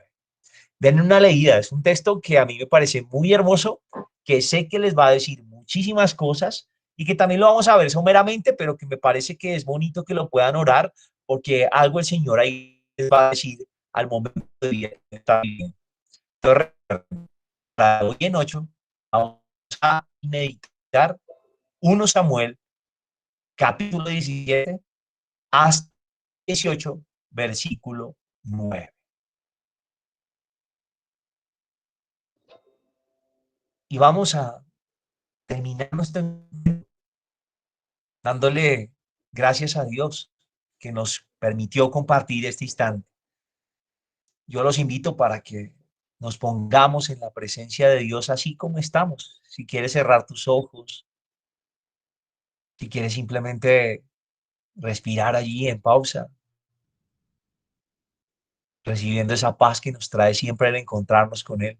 Den una leída, es un texto que a mí me parece muy hermoso, que sé que les va a decir muchísimas cosas y que también lo vamos a ver someramente, pero que me parece que es bonito que lo puedan orar, porque algo el Señor ahí les va a decir al momento de vida que está viviendo. Entonces, para hoy en 8, vamos a meditar 1 Samuel, capítulo 17, hasta 18, versículo 9. Y vamos a terminar nuestro dándole gracias a Dios que nos permitió compartir este instante. Yo los invito para que nos pongamos en la presencia de Dios así como estamos. Si quieres cerrar tus ojos, si quieres simplemente respirar allí en pausa, recibiendo esa paz que nos trae siempre el encontrarnos con Él.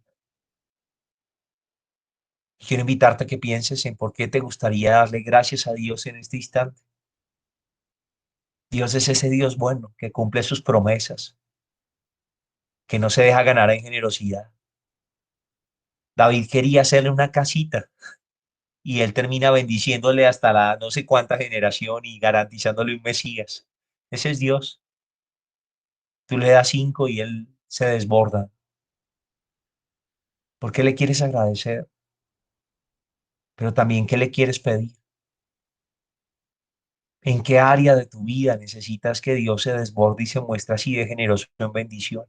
Quiero invitarte a que pienses en por qué te gustaría darle gracias a Dios en este instante. Dios es ese Dios bueno que cumple sus promesas, que no se deja ganar en generosidad. David quería hacerle una casita y él termina bendiciéndole hasta la no sé cuánta generación y garantizándole un Mesías. Ese es Dios. Tú le das 5 y él se desborda. ¿Por qué le quieres agradecer? Pero también, ¿qué le quieres pedir? ¿En qué área de tu vida necesitas que Dios se desborde y se muestre así de generoso en bendición?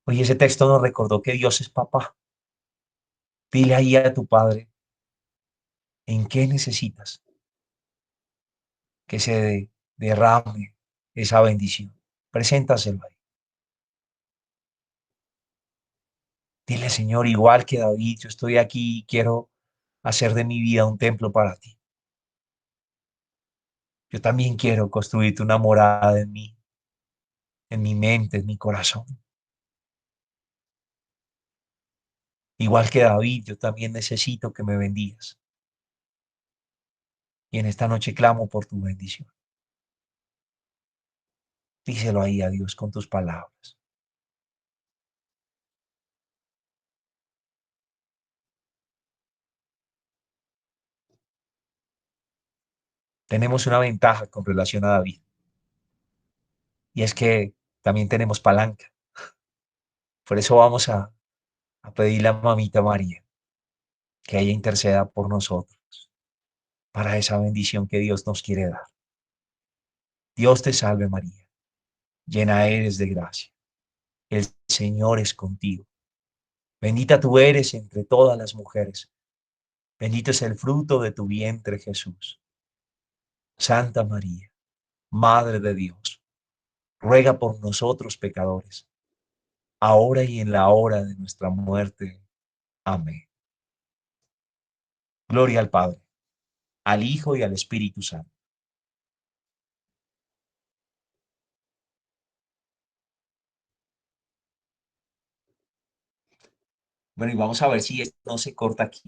Oye, ese texto nos recordó que Dios es papá. Dile ahí a tu padre, ¿en qué necesitas que se derrame esa bendición? Preséntaselo ahí. Dile, Señor, igual que David, yo estoy aquí y quiero hacer de mi vida un templo para ti. Yo también quiero construirte una morada en mí, en mi mente, en mi corazón. Igual que David, yo también necesito que me bendigas. Y en esta noche clamo por tu bendición. Díselo ahí a Dios con tus palabras. Tenemos una ventaja con relación a David. Y es que también tenemos palanca. Por eso vamos a pedirle a mamita María que ella interceda por nosotros para esa bendición que Dios nos quiere dar. Dios te salve María, llena eres de gracia. El Señor es contigo. Bendita tú eres entre todas las mujeres. Bendito es el fruto de tu vientre, Jesús. Santa María, Madre de Dios, ruega por nosotros pecadores, ahora y en la hora de nuestra muerte. Amén. Gloria al Padre, al Hijo y al Espíritu Santo. Bueno, y vamos a ver si esto no se corta aquí.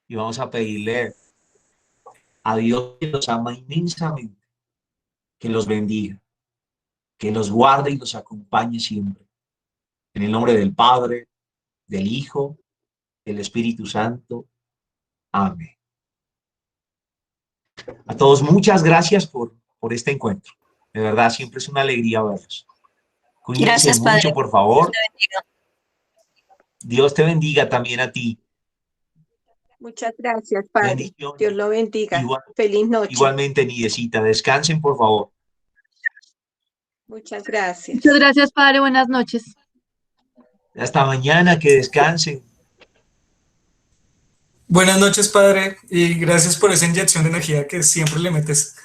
Y vamos a pedirle a Dios que los ama inmensamente, que los bendiga, que los guarde y los acompañe siempre. En el nombre del Padre, del Hijo, del Espíritu Santo. Amén. A todos, muchas gracias por este encuentro. De verdad, siempre es una alegría verlos. Cuídense Gracias, mucho, Padre. por favor. Dios te bendiga. Dios te bendiga también a ti. Muchas gracias, Padre. Bendiciones. Dios lo bendiga. Igual, Feliz noche. igualmente, Nidecita. Descansen, por favor. Muchas gracias. Muchas gracias, Padre. Buenas noches. Hasta mañana, que descansen. Buenas noches, padre, y gracias por esa inyección de energía que siempre le metes.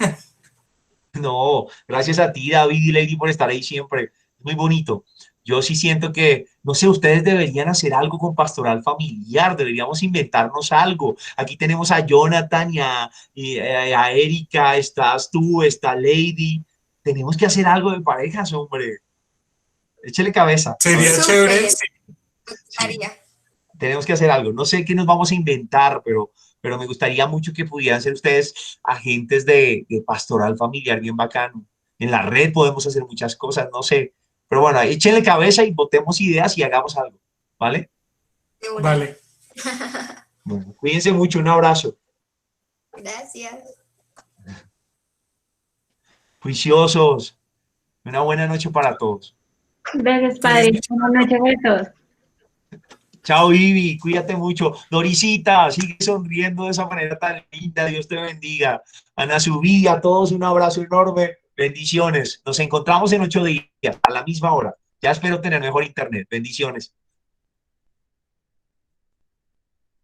No, gracias a ti, David y Lady, por estar ahí siempre. Es muy bonito. Yo sí siento que, no sé, ustedes deberían hacer algo con pastoral familiar, deberíamos inventarnos algo. Aquí tenemos a Jonathan y a Erika, estás tú, está Lady. Tenemos que hacer algo de parejas, hombre. Échale cabeza. Sería Súper. chévere. María. Tenemos que hacer algo. No sé qué nos vamos a inventar, pero me gustaría mucho que pudieran ser ustedes agentes de pastoral familiar bien bacano. En la red podemos hacer muchas cosas, no sé. Pero bueno, échenle cabeza y botemos ideas y hagamos algo, ¿vale? De una. Vale. Bueno, cuídense mucho, un abrazo. Gracias. Juiciosos. Una buena noche para todos. Gracias, padre. Buenas noches a todos. Chao, Vivi, cuídate mucho. Dorisita, sigue sonriendo de esa manera tan linda. Dios te bendiga. Ana Subí, a todos un abrazo enorme. Bendiciones. Nos encontramos en 8 días, a la misma hora. Ya espero tener mejor internet. Bendiciones.